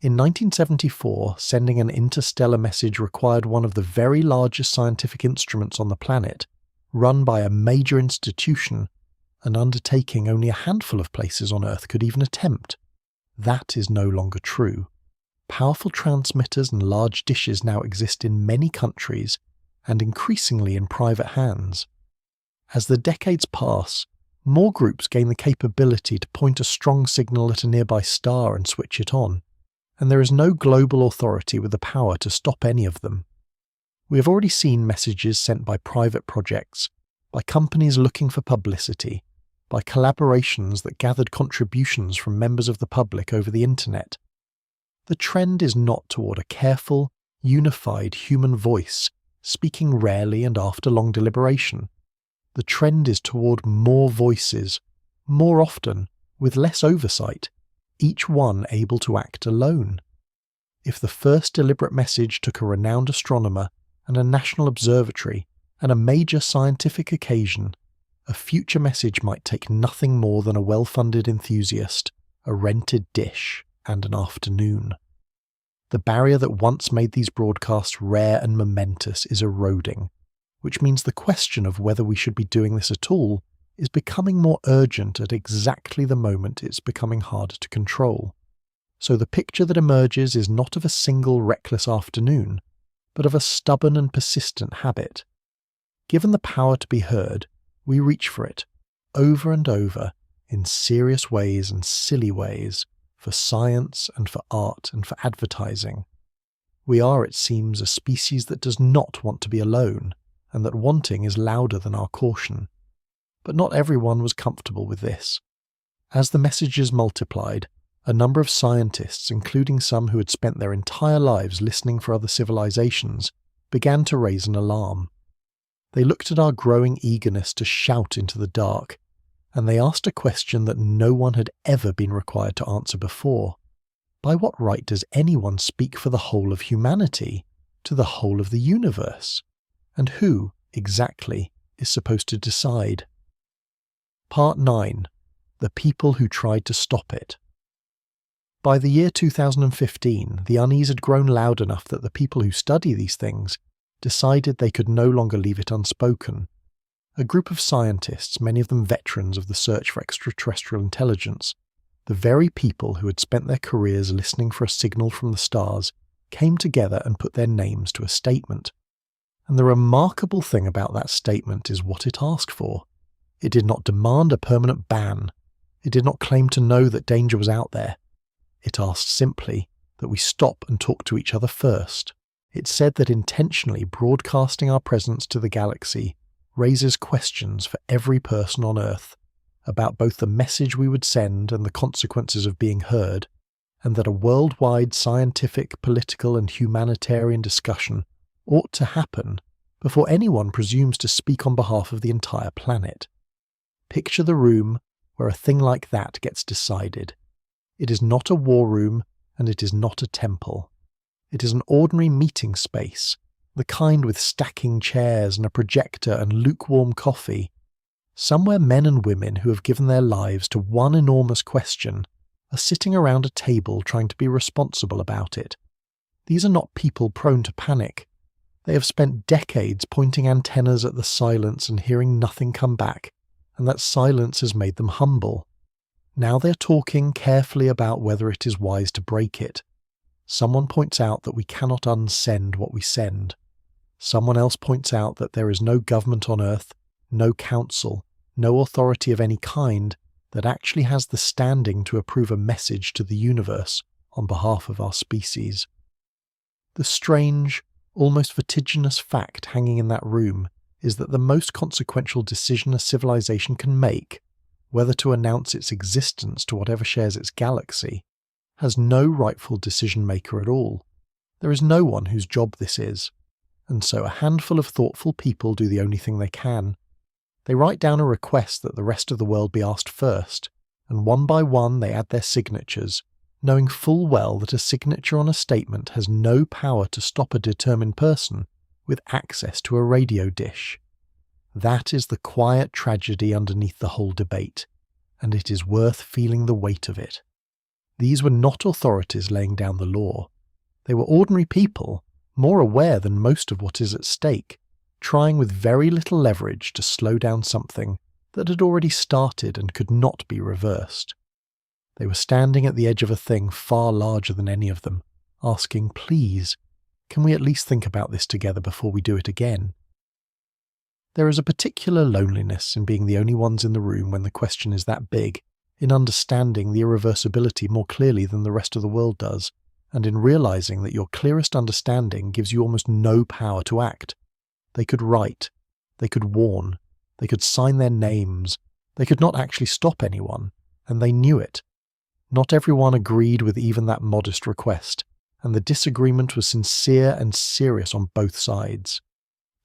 In 1974, sending an interstellar message required one of the very largest scientific instruments on the planet, run by a major institution, an undertaking only a handful of places on Earth could even attempt. That is no longer true. Powerful transmitters and large dishes now exist in many countries, and increasingly in private hands. As the decades pass, more groups gain the capability to point a strong signal at a nearby star and switch it on, and there is no global authority with the power to stop any of them. We have already seen messages sent by private projects, by companies looking for publicity, by collaborations that gathered contributions from members of the public over the internet. The trend is not toward a careful, unified human voice, speaking rarely and after long deliberation. The trend is toward more voices, more often, with less oversight, each one able to act alone. If the first deliberate message took a renowned astronomer and a national observatory and a major scientific occasion, a future message might take nothing more than a well-funded enthusiast, a rented dish, and an afternoon. The barrier that once made these broadcasts rare and momentous is eroding, which means the question of whether we should be doing this at all is becoming more urgent at exactly the moment it's becoming harder to control. So the picture that emerges is not of a single reckless afternoon, but of a stubborn and persistent habit. Given the power to be heard, we reach for it, over and over, in serious ways and silly ways, for science and for art and for advertising. We are, it seems, a species that does not want to be alone, and that wanting is louder than our caution. But not everyone was comfortable with this. As the messages multiplied, a number of scientists, including some who had spent their entire lives listening for other civilizations, began to raise an alarm. They looked at our growing eagerness to shout into the dark, and they asked a question that no one had ever been required to answer before. By what right does anyone speak for the whole of humanity, to the whole of the universe? And who, exactly, is supposed to decide? Part 9. The People Who Tried to Stop It. By the year 2015, the unease had grown loud enough that the people who study these things decided they could no longer leave it unspoken. A group of scientists, many of them veterans of the search for extraterrestrial intelligence, the very people who had spent their careers listening for a signal from the stars, came together and put their names to a statement. And the remarkable thing about that statement is what it asked for. It did not demand a permanent ban. It did not claim to know that danger was out there. It asked simply that we stop and talk to each other first. It said that intentionally broadcasting our presence to the galaxy raises questions for every person on Earth about both the message we would send and the consequences of being heard, and that a worldwide scientific, political and humanitarian discussion ought to happen before anyone presumes to speak on behalf of the entire planet. Picture the room where a thing like that gets decided. It is not a war room, and it is not a temple. It is an ordinary meeting space, the kind with stacking chairs and a projector and lukewarm coffee. Somewhere men and women who have given their lives to one enormous question are sitting around a table trying to be responsible about it. These are not people prone to panic. They have spent decades pointing antennas at the silence and hearing nothing come back, and that silence has made them humble. Now they're talking carefully about whether it is wise to break it. Someone points out that we cannot unsend what we send. Someone else points out that there is no government on Earth, no council, no authority of any kind that actually has the standing to approve a message to the universe on behalf of our species. The strange, almost vertiginous fact hanging in that room is that the most consequential decision a civilization can make, whether to announce its existence to whatever shares its galaxy, has no rightful decision-maker at all. There is no one whose job this is, and so a handful of thoughtful people do the only thing they can. They write down a request that the rest of the world be asked first, and one by one they add their signatures, knowing full well that a signature on a statement has no power to stop a determined person with access to a radio dish. That is the quiet tragedy underneath the whole debate, and it is worth feeling the weight of it. These were not authorities laying down the law. They were ordinary people, more aware than most of what is at stake, trying with very little leverage to slow down something that had already started and could not be reversed. They were standing at the edge of a thing far larger than any of them, asking, "Please, can we at least think about this together before we do it again?" There is a particular loneliness in being the only ones in the room when the question is that big, in understanding the irreversibility more clearly than the rest of the world does, and in realizing that your clearest understanding gives you almost no power to act. They could write, they could warn, they could sign their names, they could not actually stop anyone, and they knew it. Not everyone agreed with even that modest request, and the disagreement was sincere and serious on both sides.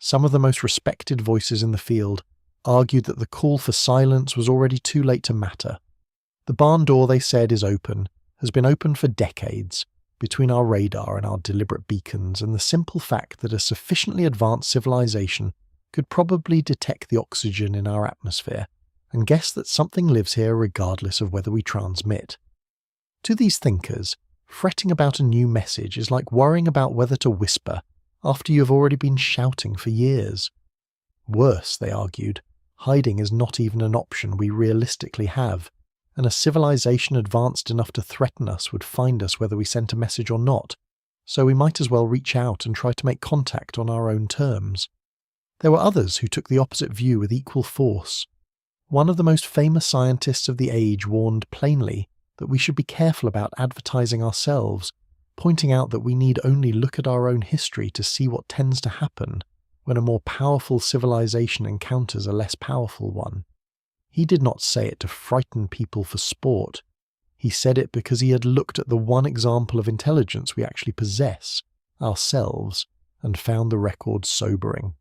Some of the most respected voices in the field argued that the call for silence was already too late to matter. The barn door, they said, is open, has been open for decades, between our radar and our deliberate beacons, and the simple fact that a sufficiently advanced civilization could probably detect the oxygen in our atmosphere and guess that something lives here regardless of whether we transmit. To these thinkers, fretting about a new message is like worrying about whether to whisper after you have already been shouting for years. Worse, they argued, hiding is not even an option we realistically have, and a civilization advanced enough to threaten us would find us whether we sent a message or not, so we might as well reach out and try to make contact on our own terms. There were others who took the opposite view with equal force. One of the most famous scientists of the age warned plainly that we should be careful about advertising ourselves, pointing out that we need only look at our own history to see what tends to happen when a more powerful civilization encounters a less powerful one. He did not say it to frighten people for sport. He said it because he had looked at the one example of intelligence we actually possess, ourselves, and found the record sobering.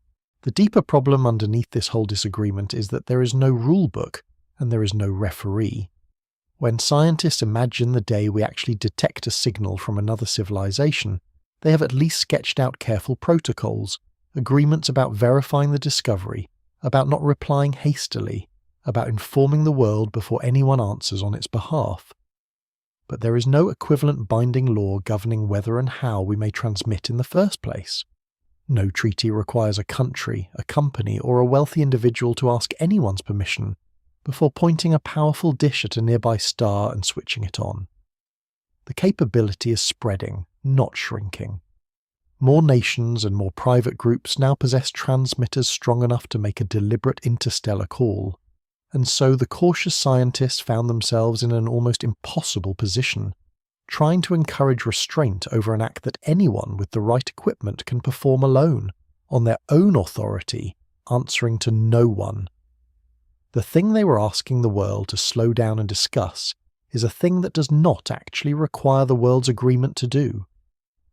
The deeper problem underneath this whole disagreement is that there is no rule book and there is no referee. When scientists imagine the day we actually detect a signal from another civilization, they have at least sketched out careful protocols, agreements about verifying the discovery, about not replying hastily, about informing the world before anyone answers on its behalf. but there is no equivalent binding law governing whether and how we may transmit in the first place. No treaty requires a country, a company, or a wealthy individual to ask anyone's permission before pointing a powerful dish at a nearby star and switching it on. The capability is spreading, not shrinking. More nations and more private groups now possess transmitters strong enough to make a deliberate interstellar call, and so the cautious scientists found themselves in an almost impossible position, trying to encourage restraint over an act that anyone with the right equipment can perform alone, on their own authority, answering to no one. The thing they were asking the world to slow down and discuss is a thing that does not actually require the world's agreement to do.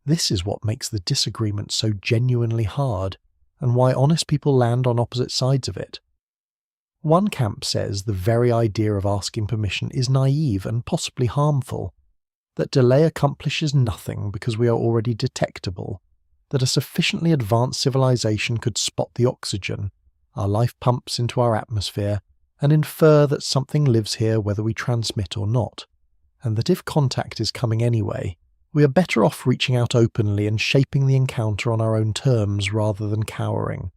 This is what makes the disagreement so genuinely hard, and why honest people land on opposite sides of it. One camp says the very idea of asking permission is naive and possibly harmful, that delay accomplishes nothing because we are already detectable, that a sufficiently advanced civilization could spot the oxygen our life pumps into our atmosphere and infer that something lives here whether we transmit or not, and that if contact is coming anyway, we are better off reaching out openly and shaping the encounter on our own terms rather than cowering.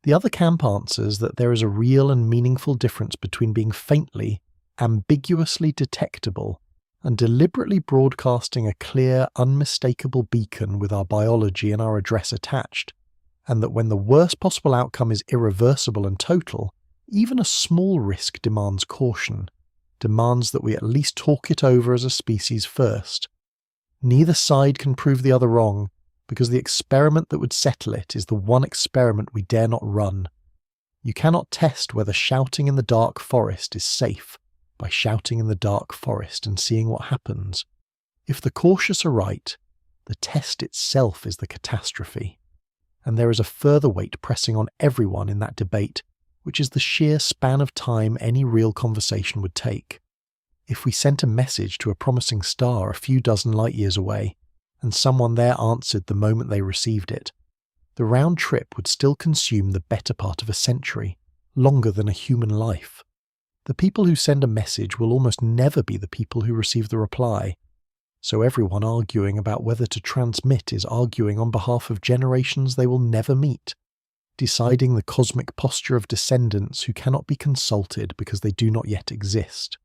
The other camp answers that there is a real and meaningful difference between being faintly, ambiguously detectable and deliberately broadcasting a clear, unmistakable beacon with our biology and our address attached, and that when the worst possible outcome is irreversible and total, even a small risk demands caution, demands that we at least talk it over as a species first. Neither side can prove the other wrong, because the experiment that would settle it is the one experiment we dare not run. You cannot test whether shouting in the dark forest is safe by shouting in the dark forest and seeing what happens. If the cautious are right, the test itself is the catastrophe. And there is a further weight pressing on everyone in that debate, which is the sheer span of time any real conversation would take. If we sent a message to a promising star a few dozen light years away, and someone there answered the moment they received it, the round trip would still consume the better part of a century, longer than a human life. The people who send a message will almost never be the people who receive the reply, so everyone arguing about whether to transmit is arguing on behalf of generations they will never meet, deciding the cosmic posture of descendants who cannot be consulted because they do not yet exist.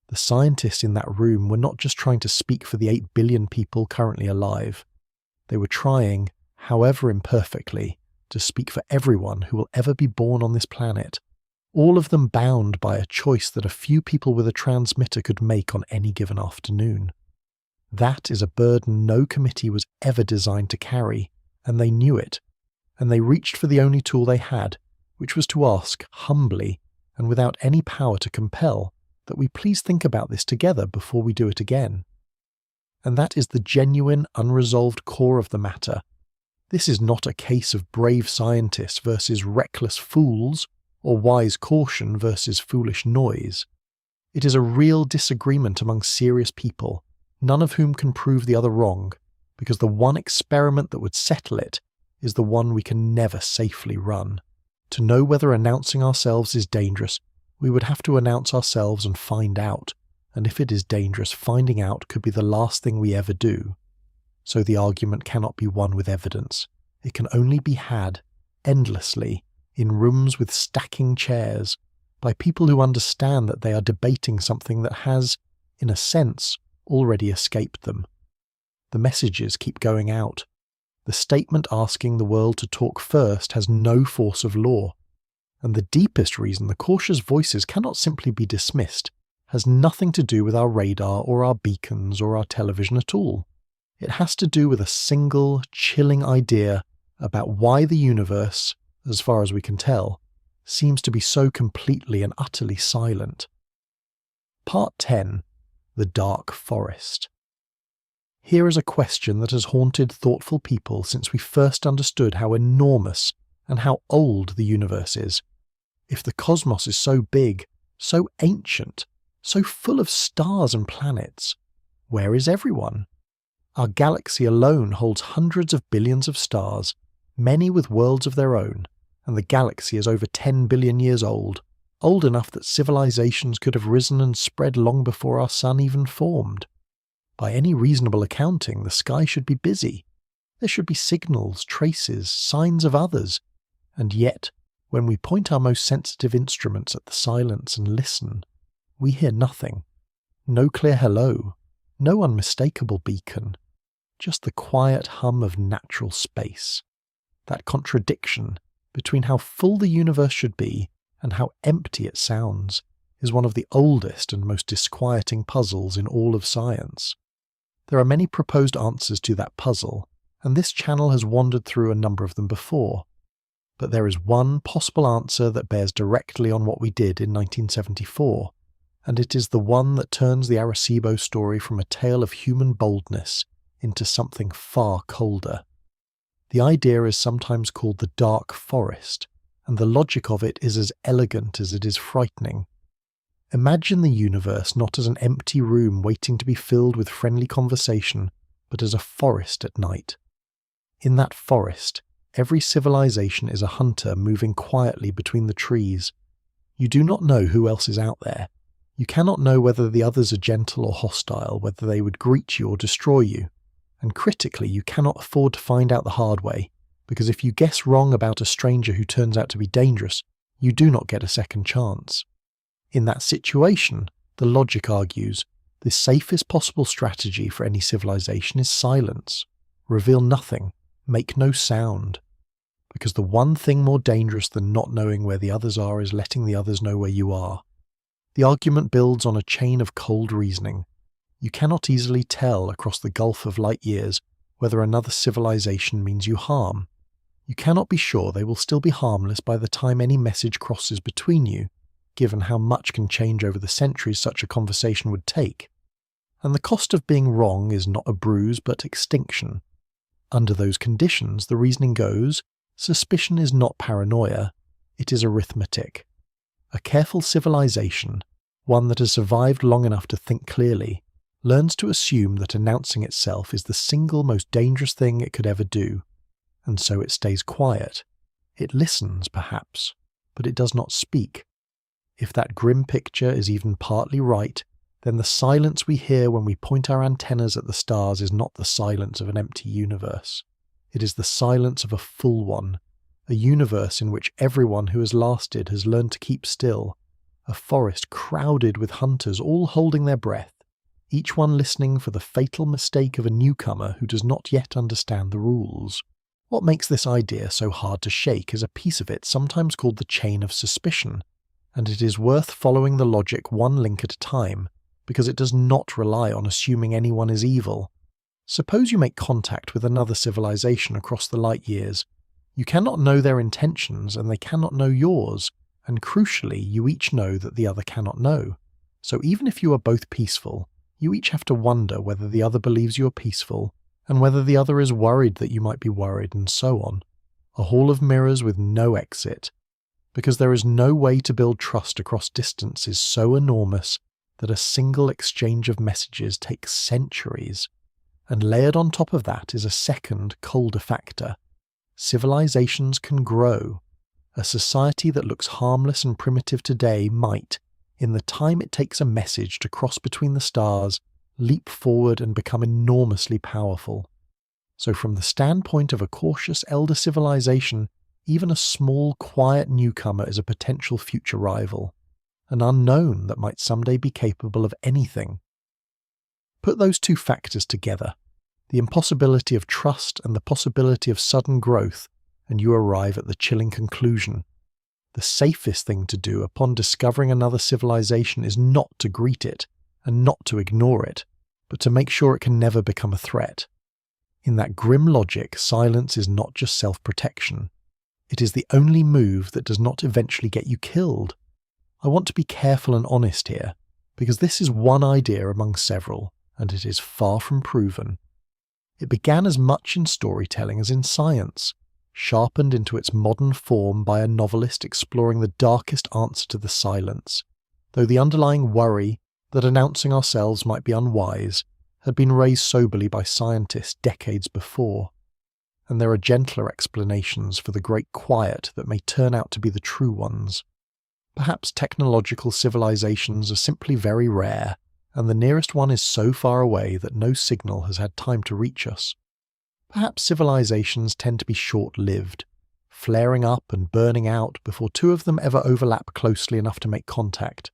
The scientists in that room were not just trying to speak for the 8 billion people currently alive. They were trying, however imperfectly, to speak for everyone who will ever be born on this planet, all of them bound by a choice that a few people with a transmitter could make on any given afternoon. That is a burden no committee was ever designed to carry, and they knew it, and they reached for the only tool they had, which was to ask, humbly, and without any power to compel, that we please think about this together before we do it again. And that is the genuine, unresolved core of the matter. This is not a case of brave scientists versus reckless fools, or wise caution versus foolish noise. It is a real disagreement among serious people, none of whom can prove the other wrong, because the one experiment that would settle it is the one we can never safely run. To know whether announcing ourselves is dangerous, we would have to announce ourselves and find out, and if it is dangerous, finding out could be the last thing we ever do. So the argument cannot be won with evidence. It can only be had, endlessly, in rooms with stacking chairs, by people who understand that they are debating something that has, in a sense, already escaped them. The messages keep going out. The statement asking the world to talk first has no force of law, and the deepest reason the cautious voices cannot simply be dismissed has nothing to do with our radar or our beacons or our television at all. It has to do with a single, chilling idea about why the universe, as far as we can tell, seems to be so completely and utterly silent. Part 10. The Dark Forest. Here is a question that has haunted thoughtful people since we first understood how enormous and how old the universe is. If the cosmos is so big, so ancient, so full of stars and planets, where is everyone? Our galaxy alone holds hundreds of billions of stars, many with worlds of their own, and the galaxy is over 10 billion years old, old enough that civilizations could have risen and spread long before our sun even formed. By any reasonable accounting, the sky should be busy. There should be signals, traces, signs of others. And yet, when we point our most sensitive instruments at the silence and listen, we hear nothing. No clear hello, no unmistakable beacon, just the quiet hum of natural space. That contradiction between how full the universe should be and how empty it sounds is one of the oldest and most disquieting puzzles in all of science. There are many proposed answers to that puzzle, and this channel has wandered through a number of them before. But there is one possible answer that bears directly on what we did in 1974, and it is the one that turns the Arecibo story from a tale of human boldness into something far colder. The idea is sometimes called the dark forest, and the logic of it is as elegant as it is frightening. Imagine the universe not as an empty room waiting to be filled with friendly conversation, but as a forest at night. In that forest, every civilization is a hunter moving quietly between the trees. You do not know who else is out there. You cannot know whether the others are gentle or hostile, whether they would greet you or destroy you. And critically, you cannot afford to find out the hard way, because if you guess wrong about a stranger who turns out to be dangerous, you do not get a second chance. In that situation, the logic argues, the safest possible strategy for any civilization is silence. Reveal nothing, make no sound. Because the one thing more dangerous than not knowing where the others are is letting the others know where you are. The argument builds on a chain of cold reasoning. You cannot easily tell across the gulf of light years whether another civilization means you harm. You cannot be sure they will still be harmless by the time any message crosses between you, given how much can change over the centuries such a conversation would take. And the cost of being wrong is not a bruise but extinction. Under those conditions, the reasoning goes, suspicion is not paranoia, it is arithmetic. A careful civilization, one that has survived long enough to think clearly, learns to assume that announcing itself is the single most dangerous thing it could ever do, and so it stays quiet. It listens, perhaps, but it does not speak. If that grim picture is even partly right, then the silence we hear when we point our antennas at the stars is not the silence of an empty universe. It is the silence of a full one, a universe in which everyone who has lasted has learned to keep still, a forest crowded with hunters all holding their breath, each one listening for the fatal mistake of a newcomer who does not yet understand the rules. What makes this idea so hard to shake is a piece of it sometimes called the chain of suspicion, and it is worth following the logic one link at a time, because it does not rely on assuming anyone is evil. Suppose you make contact with another civilization across the light years. You cannot know their intentions and they cannot know yours, and crucially, you each know that the other cannot know. So even if you are both peaceful, you each have to wonder whether the other believes you are peaceful, and whether the other is worried that you might be worried, and so on. A hall of mirrors with no exit. Because there is no way to build trust across distances so enormous that a single exchange of messages takes centuries. And layered on top of that is a second, colder factor. Civilizations can grow. A society that looks harmless and primitive today might, in the time it takes a message to cross between the stars, leap forward and become enormously powerful. So from the standpoint of a cautious elder civilization, even a small, quiet newcomer is a potential future rival, an unknown that might someday be capable of anything. Put those two factors together, the impossibility of trust and the possibility of sudden growth, and you arrive at the chilling conclusion. The safest thing to do upon discovering another civilization is not to greet it, and not to ignore it, but to make sure it can never become a threat. In that grim logic, silence is not just self-protection. It is the only move that does not eventually get you killed. I want to be careful and honest here, because this is one idea among several, and it is far from proven. It began as much in storytelling as in science, sharpened into its modern form by a novelist exploring the darkest answer to the silence, though the underlying worry that announcing ourselves might be unwise had been raised soberly by scientists decades before. And there are gentler explanations for the great quiet that may turn out to be the true ones. Perhaps technological civilizations are simply very rare, and the nearest one is so far away that no signal has had time to reach us. Perhaps civilizations tend to be short-lived, flaring up and burning out before two of them ever overlap closely enough to make contact.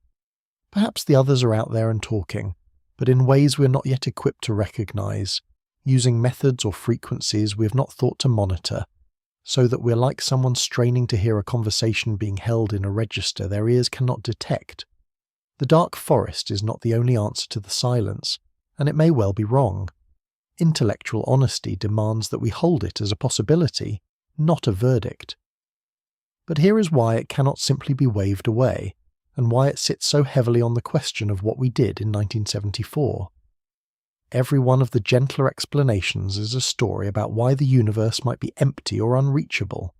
Perhaps the others are out there and talking, but in ways we're not yet equipped to recognize, using methods or frequencies we have not thought to monitor, so that we're like someone straining to hear a conversation being held in a register their ears cannot detect. The dark forest is not the only answer to the silence, and it may well be wrong. Intellectual honesty demands that we hold it as a possibility, not a verdict. But here is why it cannot simply be waved away, and why it sits so heavily on the question of what we did in 1974. Every one of the gentler explanations is a story about why the universe might be empty or unreachable.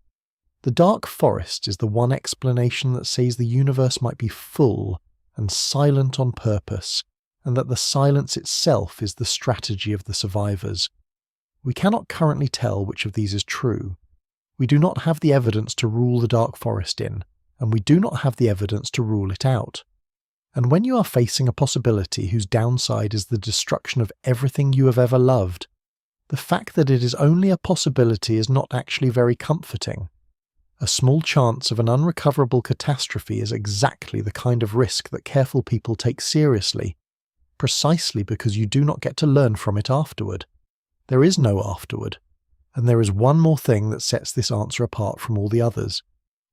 The dark forest is the one explanation that says the universe might be full and silent on purpose, and that the silence itself is the strategy of the survivors. We cannot currently tell which of these is true. We do not have the evidence to rule the dark forest in, and we do not have the evidence to rule it out. And when you are facing a possibility whose downside is the destruction of everything you have ever loved, the fact that it is only a possibility is not actually very comforting. A small chance of an unrecoverable catastrophe is exactly the kind of risk that careful people take seriously, precisely because you do not get to learn from it afterward. There is no afterward, and there is one more thing that sets this answer apart from all the others,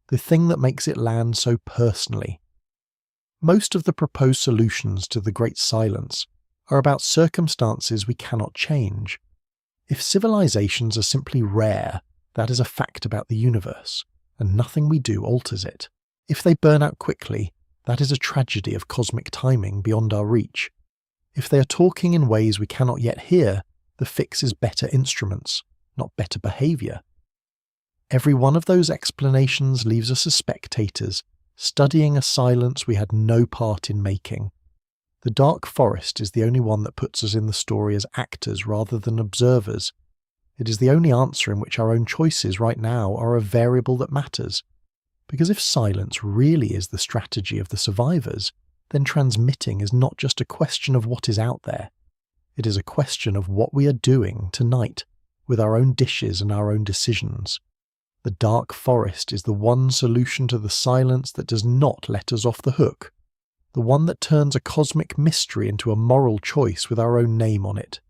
the thing that makes it land so personally. Most of the proposed solutions to the Great Silence are about circumstances we cannot change. If civilizations are simply rare, that is a fact about the universe, and nothing we do alters it. If they burn out quickly, that is a tragedy of cosmic timing beyond our reach. If they are talking in ways we cannot yet hear, the fix is better instruments, not better behavior. Every one of those explanations leaves us as spectators, studying a silence we had no part in making. The dark forest is the only one that puts us in the story as actors rather than observers. It is the only answer in which our own choices right now are a variable that matters. Because if silence really is the strategy of the survivors, then transmitting is not just a question of what is out there. It is a question of what we are doing tonight, with our own dishes and our own decisions. The dark forest is the one solution to the silence that does not let us off the hook, the one that turns a cosmic mystery into a moral choice with our own name on it.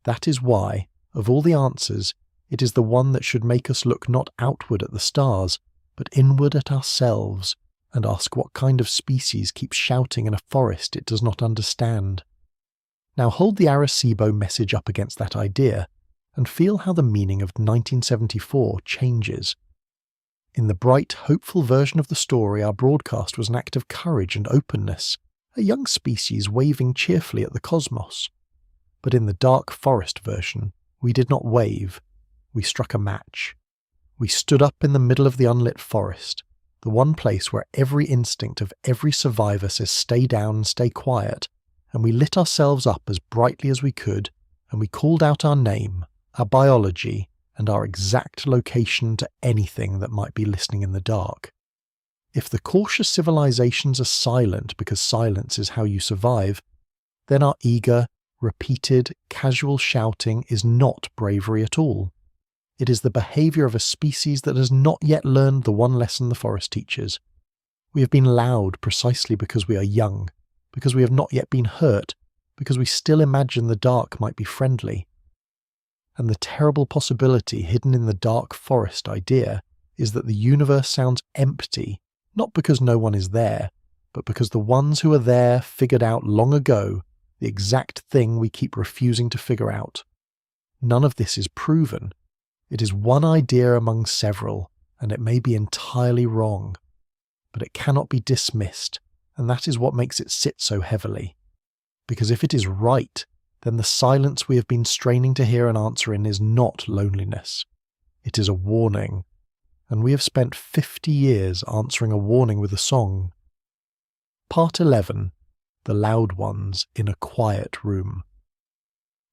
That is why, of all the answers, it is the one that should make us look not outward at the stars, but inward at ourselves, and ask what kind of species keeps shouting in a forest it does not understand. Now hold the Arecibo message up against that idea, and feel how the meaning of 1974 changes. In the bright, hopeful version of the story, our broadcast was an act of courage and openness, a young species waving cheerfully at the cosmos. But in the dark forest version, we did not wave, we struck a match. We stood up in the middle of the unlit forest, the one place where every instinct of every survivor says stay down and stay quiet, and we lit ourselves up as brightly as we could, and we called out our name, our biology, and our exact location to anything that might be listening in the dark. If the cautious civilizations are silent because silence is how you survive, then our eager, repeated, casual shouting is not bravery at all. It is the behavior of a species that has not yet learned the one lesson the forest teaches. We have been loud precisely because we are young, because we have not yet been hurt, because we still imagine the dark might be friendly. And the terrible possibility hidden in the dark forest idea is that the universe sounds empty, not because no one is there, but because the ones who are there figured out long ago the exact thing we keep refusing to figure out. None of this is proven. It is one idea among several, and it may be entirely wrong. But it cannot be dismissed, and that is what makes it sit so heavily. Because if it is right, then the silence we have been straining to hear an answer in is not loneliness. It is a warning, and we have spent 50 years answering a warning with a song. Part 11. The Loud Ones in a Quiet Room.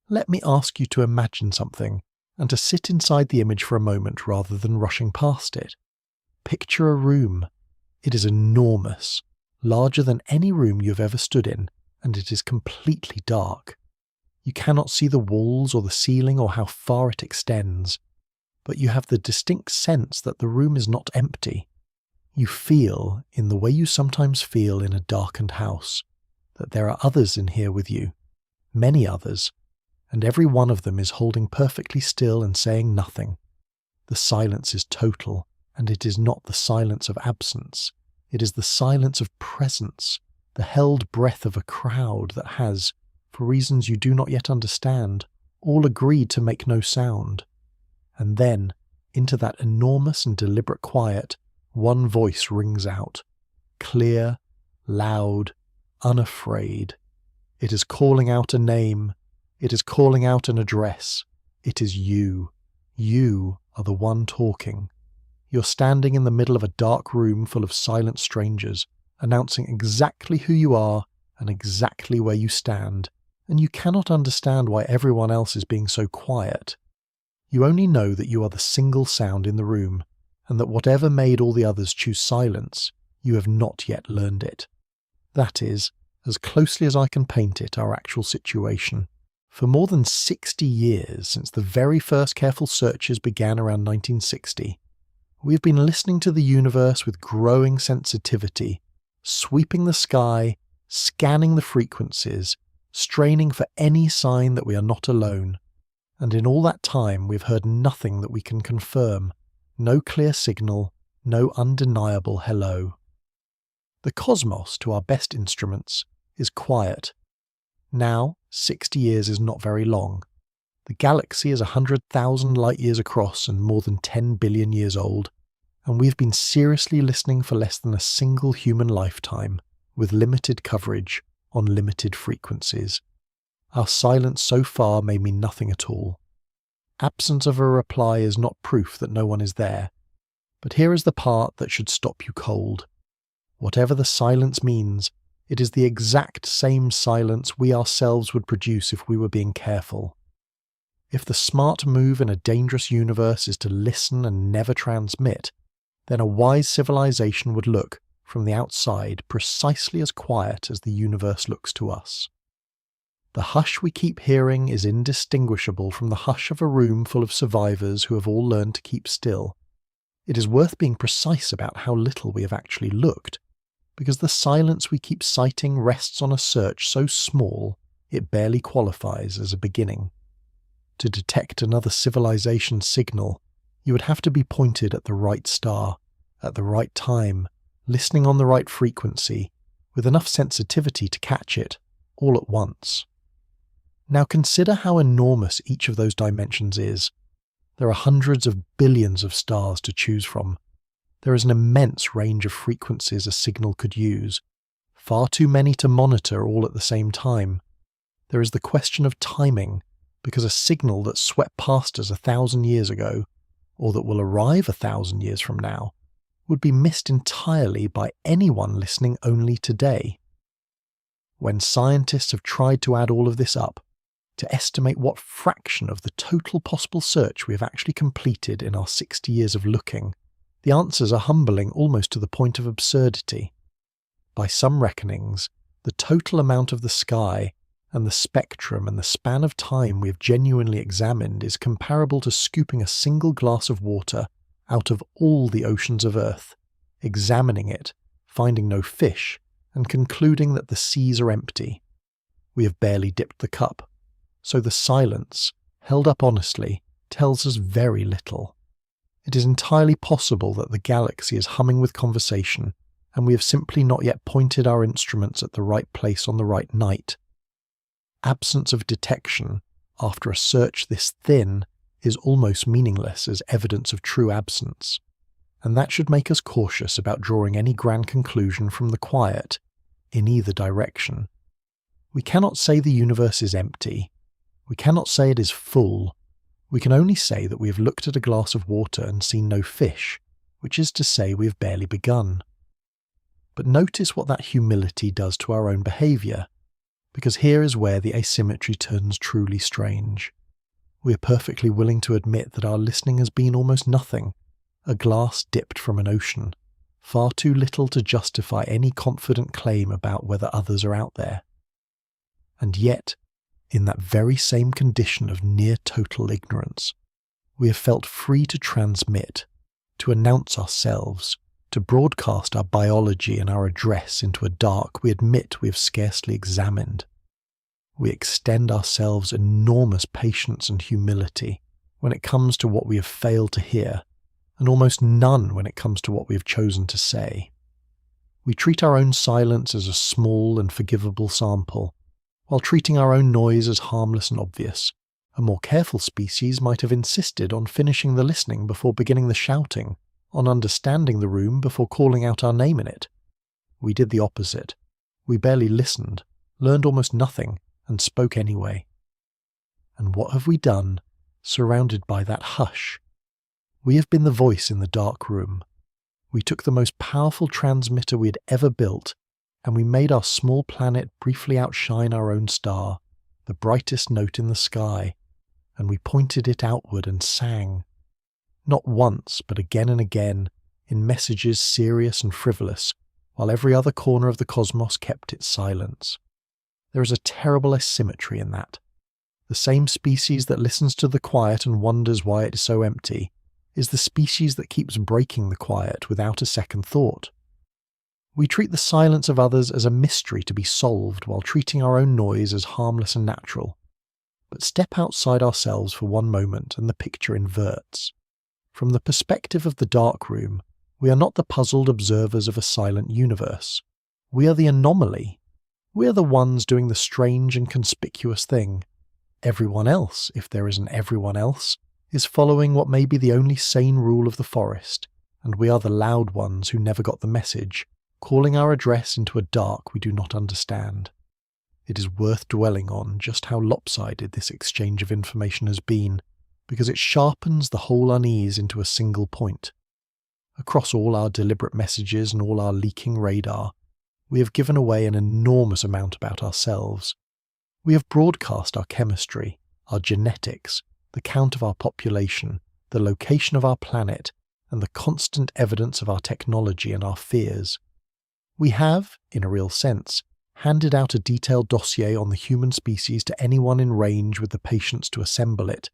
Let me ask you to imagine something, and to sit inside the image for a moment rather than rushing past it. Picture a room. It is enormous, larger than any room you have ever stood in, and it is completely dark. You cannot see the walls or the ceiling or how far it extends, but you have the distinct sense that the room is not empty. You feel, in the way you sometimes feel in a darkened house, that there are others in here with you, many others, and every one of them is holding perfectly still and saying nothing. The silence is total, and it is not the silence of absence. It is the silence of presence, the held breath of a crowd that has, for reasons you do not yet understand, all agreed to make no sound. And then, into that enormous and deliberate quiet, one voice rings out, clear, loud, unafraid. It is calling out a name. It is calling out an address. It is you. You are the one talking. You're standing in the middle of a dark room full of silent strangers, announcing exactly who you are and exactly where you stand, and you cannot understand why everyone else is being so quiet. You only know that you are the single sound in the room, and that whatever made all the others choose silence, you have not yet learned it. That is, as closely as I can paint it, our actual situation. For more than 60 years, since the very first careful searches began around 1960, we have been listening to the universe with growing sensitivity, sweeping the sky, scanning the frequencies, straining for any sign that we are not alone. And in all that time we've heard nothing that we can confirm, no clear signal, no undeniable hello. The cosmos, to our best instruments, is quiet. Now, 60 years is not very long. The galaxy is 100,000 light-years across and more than 10 billion years old, and we've been seriously listening for less than a single human lifetime, with limited coverage, on limited frequencies. Our silence so far may mean nothing at all. Absence of a reply is not proof that no one is there, but here is the part that should stop you cold. Whatever the silence means, it is the exact same silence we ourselves would produce if we were being careful. If the smart move in a dangerous universe is to listen and never transmit, then a wise civilization would look, from the outside, precisely as quiet as the universe looks to us. The hush we keep hearing is indistinguishable from the hush of a room full of survivors who have all learned to keep still. It is worth being precise about how little we have actually looked, because the silence we keep citing rests on a search so small it barely qualifies as a beginning. To detect another civilization's signal, you would have to be pointed at the right star, at the right time, listening on the right frequency, with enough sensitivity to catch it, all at once. Now consider how enormous each of those dimensions is. There are hundreds of billions of stars to choose from. There is an immense range of frequencies a signal could use, far too many to monitor all at the same time. There is the question of timing, because a signal that swept past us 1,000 years ago, or that will arrive 1,000 years from now, would be missed entirely by anyone listening only today. When scientists have tried to add all of this up, to estimate what fraction of the total possible search we have actually completed in our 60 years of looking, the answers are humbling almost to the point of absurdity. By some reckonings, the total amount of the sky and the spectrum and the span of time we have genuinely examined is comparable to scooping a single glass of water out of all the oceans of Earth, examining it, finding no fish, and concluding that the seas are empty. We have barely dipped the cup, so the silence, held up honestly, tells us very little. It is entirely possible that the galaxy is humming with conversation, and we have simply not yet pointed our instruments at the right place on the right night. Absence of detection, after a search this thin, is almost meaningless as evidence of true absence, and that should make us cautious about drawing any grand conclusion from the quiet, in either direction. We cannot say the universe is empty. We cannot say it is full. We can only say that we have looked at a glass of water and seen no fish, which is to say we have barely begun. But notice what that humility does to our own behaviour, because here is where the asymmetry turns truly strange. We are perfectly willing to admit that our listening has been almost nothing, a glass dipped from an ocean, far too little to justify any confident claim about whether others are out there. And yet, in that very same condition of near total ignorance, we have felt free to transmit, to announce ourselves, to broadcast our biology and our address into a dark we admit we have scarcely examined. We extend ourselves enormous patience and humility when it comes to what we have failed to hear, and almost none when it comes to what we have chosen to say. We treat our own silence as a small and forgivable sample, while treating our own noise as harmless and obvious. A more careful species might have insisted on finishing the listening before beginning the shouting, on understanding the room before calling out our name in it. We did the opposite. We barely listened, learned almost nothing, and spoke anyway. And what have we done, surrounded by that hush? We have been the voice in the dark room. We took the most powerful transmitter we had ever built, and we made our small planet briefly outshine our own star, the brightest note in the sky, and we pointed it outward and sang. Not once, but again and again, in messages serious and frivolous, while every other corner of the cosmos kept its silence. There is a terrible asymmetry in that. The same species that listens to the quiet and wonders why it is so empty is the species that keeps breaking the quiet without a second thought. We treat the silence of others as a mystery to be solved while treating our own noise as harmless and natural. But step outside ourselves for one moment and the picture inverts. From the perspective of the dark room, we are not the puzzled observers of a silent universe. We are the anomaly. We are the ones doing the strange and conspicuous thing. Everyone else, if there is an everyone else, is following what may be the only sane rule of the forest, and we are the loud ones who never got the message, calling our address into a dark we do not understand. It is worth dwelling on just how lopsided this exchange of information has been, because it sharpens the whole unease into a single point. Across all our deliberate messages and all our leaking radar, we have given away an enormous amount about ourselves. We have broadcast our chemistry, our genetics, the count of our population, the location of our planet, and the constant evidence of our technology and our fears. We have, in a real sense, handed out a detailed dossier on the human species to anyone in range with the patience to assemble it,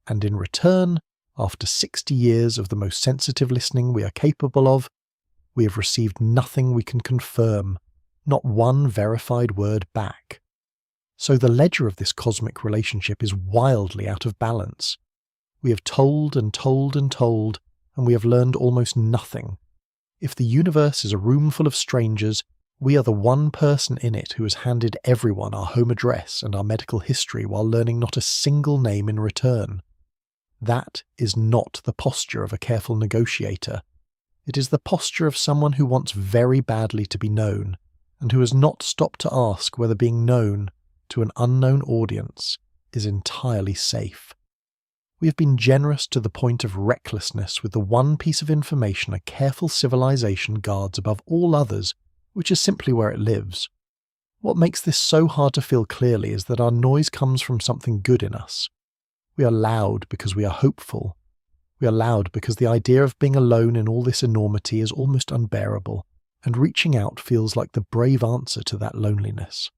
and in return, after 60 years of the most sensitive listening we are capable of, we have received nothing we can confirm, not one verified word back. So the ledger of this cosmic relationship is wildly out of balance. We have told and told and told, and we have learned almost nothing. If the universe is a room full of strangers, we are the one person in it who has handed everyone our home address and our medical history while learning not a single name in return. That is not the posture of a careful negotiator. It is the posture of someone who wants very badly to be known, and who has not stopped to ask whether being known to an unknown audience is entirely safe. We have been generous to the point of recklessness with the one piece of information a careful civilization guards above all others, which is simply where it lives. What makes this so hard to feel clearly is that our noise comes from something good in us. We are loud because we are hopeful. We are loud because the idea of being alone in all this enormity is almost unbearable, and reaching out feels like the brave answer to that loneliness.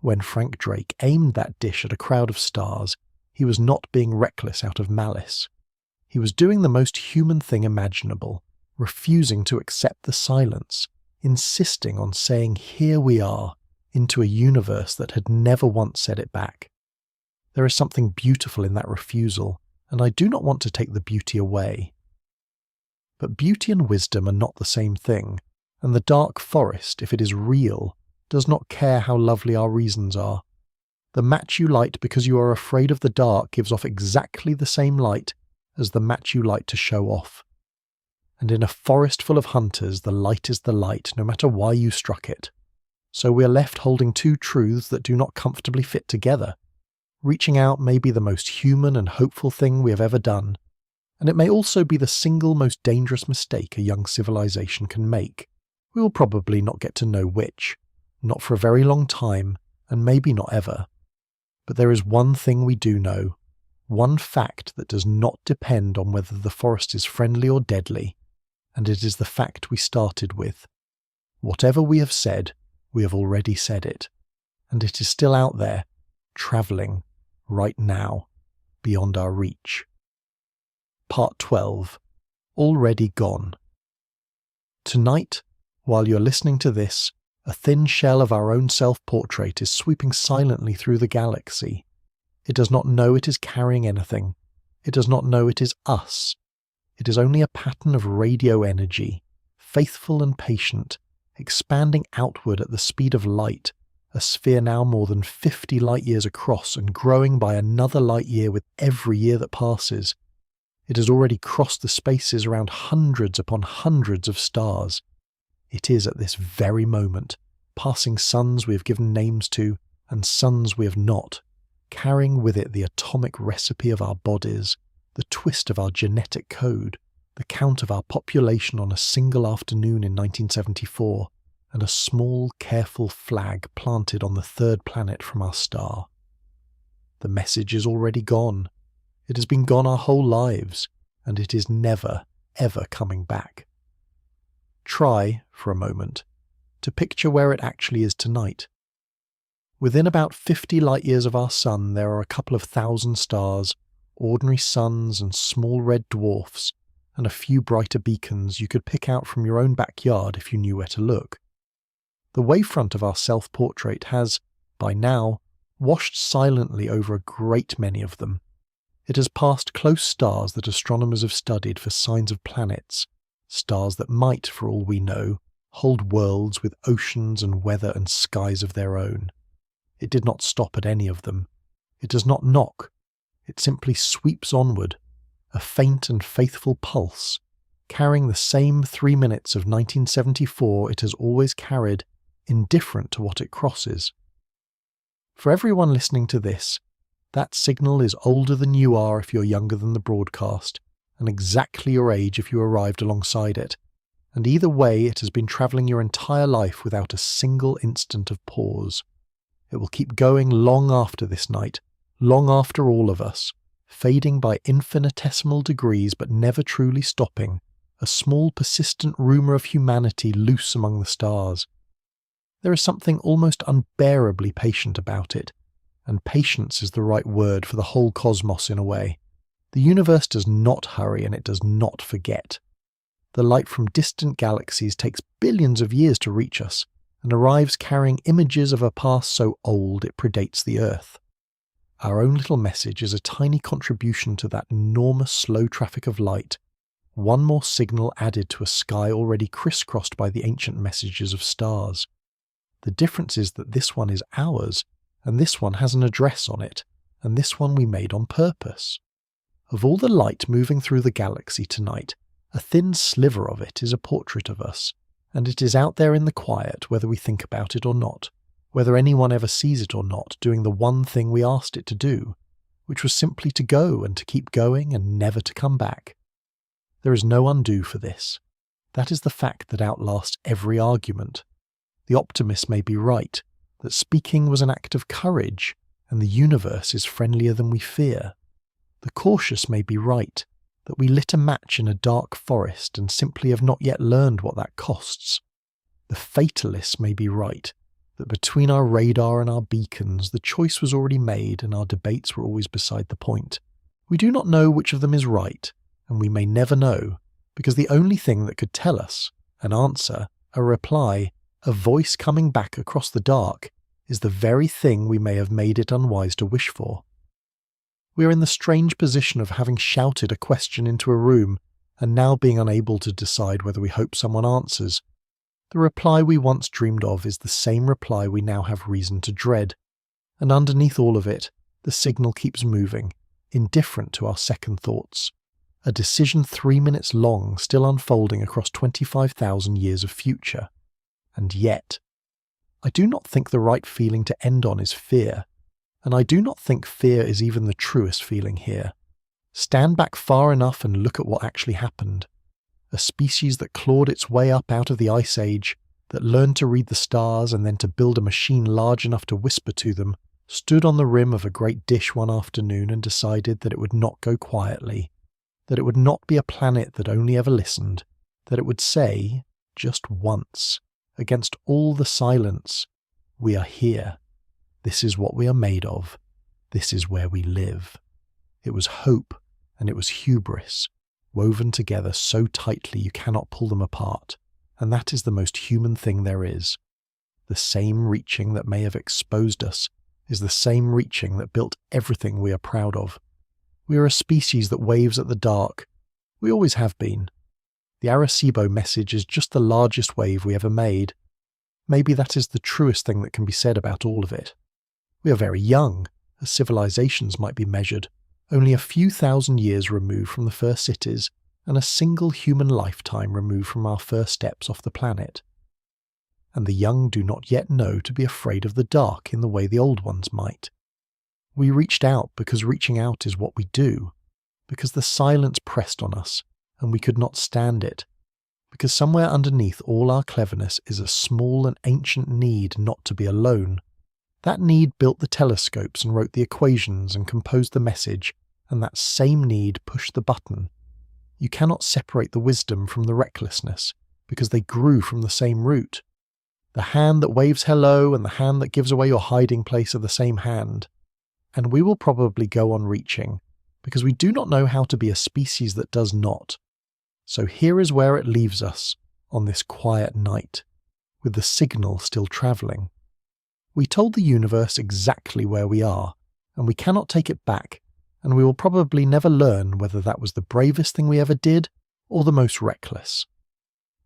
When Frank Drake aimed that dish at a crowd of stars, he was not being reckless out of malice. He was doing the most human thing imaginable, refusing to accept the silence, insisting on saying "here we are" into a universe that had never once said it back. There is something beautiful in that refusal, and I do not want to take the beauty away. But beauty and wisdom are not the same thing, and the dark forest, if it is real, does not care how lovely our reasons are. The match you light because you are afraid of the dark gives off exactly the same light as the match you light to show off. And in a forest full of hunters, the light is the light, no matter why you struck it. So we are left holding two truths that do not comfortably fit together. Reaching out may be the most human and hopeful thing we have ever done, and it may also be the single most dangerous mistake a young civilization can make. We will probably not get to know which, not for a very long time, and maybe not ever. But there is one thing we do know, one fact that does not depend on whether the forest is friendly or deadly, and it is the fact we started with. Whatever we have said, we have already said it, and it is still out there, travelling, right now, beyond our reach. Part 12. Already Gone. Tonight, while you're listening to this, a thin shell of our own self-portrait is sweeping silently through the galaxy. It does not know it is carrying anything. It does not know it is us. It is only a pattern of radio energy, faithful and patient, expanding outward at the speed of light, a sphere now more than 50 light-years across and growing by another light-year with every year that passes. It has already crossed the spaces around hundreds upon hundreds of stars. It is at this very moment, passing suns we have given names to and suns we have not, carrying with it the atomic recipe of our bodies, the twist of our genetic code, the count of our population on a single afternoon in 1974, and a small, careful flag planted on the third planet from our star. The message is already gone. It has been gone our whole lives, and it is never, ever coming back. Try, for a moment, to picture where it actually is tonight. Within about 50 light-years of our sun, there are a couple of thousand stars, ordinary suns and small red dwarfs, and a few brighter beacons you could pick out from your own backyard if you knew where to look. The wavefront of our self-portrait has, by now, washed silently over a great many of them. It has passed close stars that astronomers have studied for signs of planets, stars that might, for all we know, hold worlds with oceans and weather and skies of their own. It did not stop at any of them. It does not knock. It simply sweeps onward, a faint and faithful pulse, carrying the same 3 minutes of 1974 it has always carried, indifferent to what it crosses. For everyone listening to this, that signal is older than you are if you're younger than the broadcast, and exactly your age if you arrived alongside it, and either way it has been travelling your entire life without a single instant of pause. It will keep going long after this night, long after all of us, fading by infinitesimal degrees but never truly stopping, a small persistent rumour of humanity loose among the stars. There is something almost unbearably patient about it, and patience is the right word for the whole cosmos in a way. The universe does not hurry and it does not forget. The light from distant galaxies takes billions of years to reach us, and arrives carrying images of a past so old it predates the Earth. Our own little message is a tiny contribution to that enormous slow traffic of light, one more signal added to a sky already crisscrossed by the ancient messages of stars. The difference is that this one is ours, and this one has an address on it, and this one we made on purpose. Of all the light moving through the galaxy tonight, a thin sliver of it is a portrait of us, and it is out there in the quiet whether we think about it or not, whether anyone ever sees it or not, doing the one thing we asked it to do, which was simply to go and to keep going and never to come back. There is no undo for this. That is the fact that outlasts every argument. The optimist may be right, that speaking was an act of courage, and the universe is friendlier than we fear. The cautious may be right, that we lit a match in a dark forest and simply have not yet learned what that costs. The fatalist may be right, that between our radar and our beacons the choice was already made and our debates were always beside the point. We do not know which of them is right, and we may never know, because the only thing that could tell us, an answer, a reply, a voice coming back across the dark, is the very thing we may have made it unwise to wish for. We are in the strange position of having shouted a question into a room and now being unable to decide whether we hope someone answers. The reply we once dreamed of is the same reply we now have reason to dread, and underneath all of it, the signal keeps moving, indifferent to our second thoughts. A decision 3 minutes long still unfolding across 25,000 years of future. And yet, I do not think the right feeling to end on is fear, and I do not think fear is even the truest feeling here. Stand back far enough and look at what actually happened. A species that clawed its way up out of the Ice Age, that learned to read the stars and then to build a machine large enough to whisper to them, stood on the rim of a great dish one afternoon and decided that it would not go quietly, that it would not be a planet that only ever listened, that it would say, just once, against all the silence, "We are here. This is what we are made of. This is where we live." It was hope and it was hubris, woven together so tightly you cannot pull them apart, and that is the most human thing there is. The same reaching that may have exposed us is the same reaching that built everything we are proud of. We are a species that waves at the dark. We always have been. The Arecibo message is just the largest wave we ever made. Maybe that is the truest thing that can be said about all of it. We are very young, as civilizations might be measured, only a few thousand years removed from the first cities, and a single human lifetime removed from our first steps off the planet. And the young do not yet know to be afraid of the dark in the way the old ones might. We reached out because reaching out is what we do, because the silence pressed on us, and we could not stand it, because somewhere underneath all our cleverness is a small and ancient need not to be alone. That need built the telescopes and wrote the equations and composed the message, and that same need pushed the button. You cannot separate the wisdom from the recklessness, because they grew from the same root. The hand that waves hello and the hand that gives away your hiding place are the same hand. And we will probably go on reaching, because we do not know how to be a species that does not. So here is where it leaves us, on this quiet night, with the signal still travelling. We told the universe exactly where we are, and we cannot take it back, and we will probably never learn whether that was the bravest thing we ever did, or the most reckless.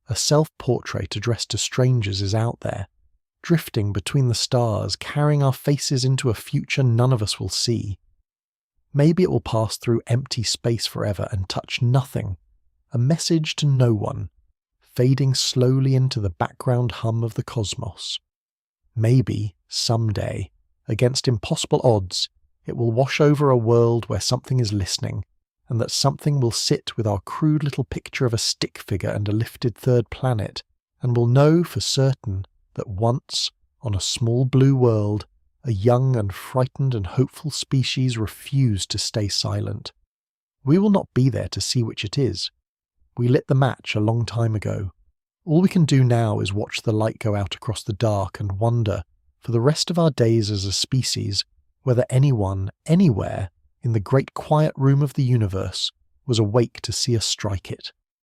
A self-portrait addressed to strangers is out there, drifting between the stars, carrying our faces into a future none of us will see. Maybe it will pass through empty space forever and touch nothing, a message to no one, fading slowly into the background hum of the cosmos. Maybe, someday, against impossible odds, it will wash over a world where something is listening, and that something will sit with our crude little picture of a stick figure and a lifted third planet, and will know for certain that once, on a small blue world, a young and frightened and hopeful species refused to stay silent. We will not be there to see which it is. We lit the match a long time ago. All we can do now is watch the light go out across the dark and wonder, for the rest of our days as a species, whether anyone, anywhere, in the great quiet room of the universe, was awake to see us strike it.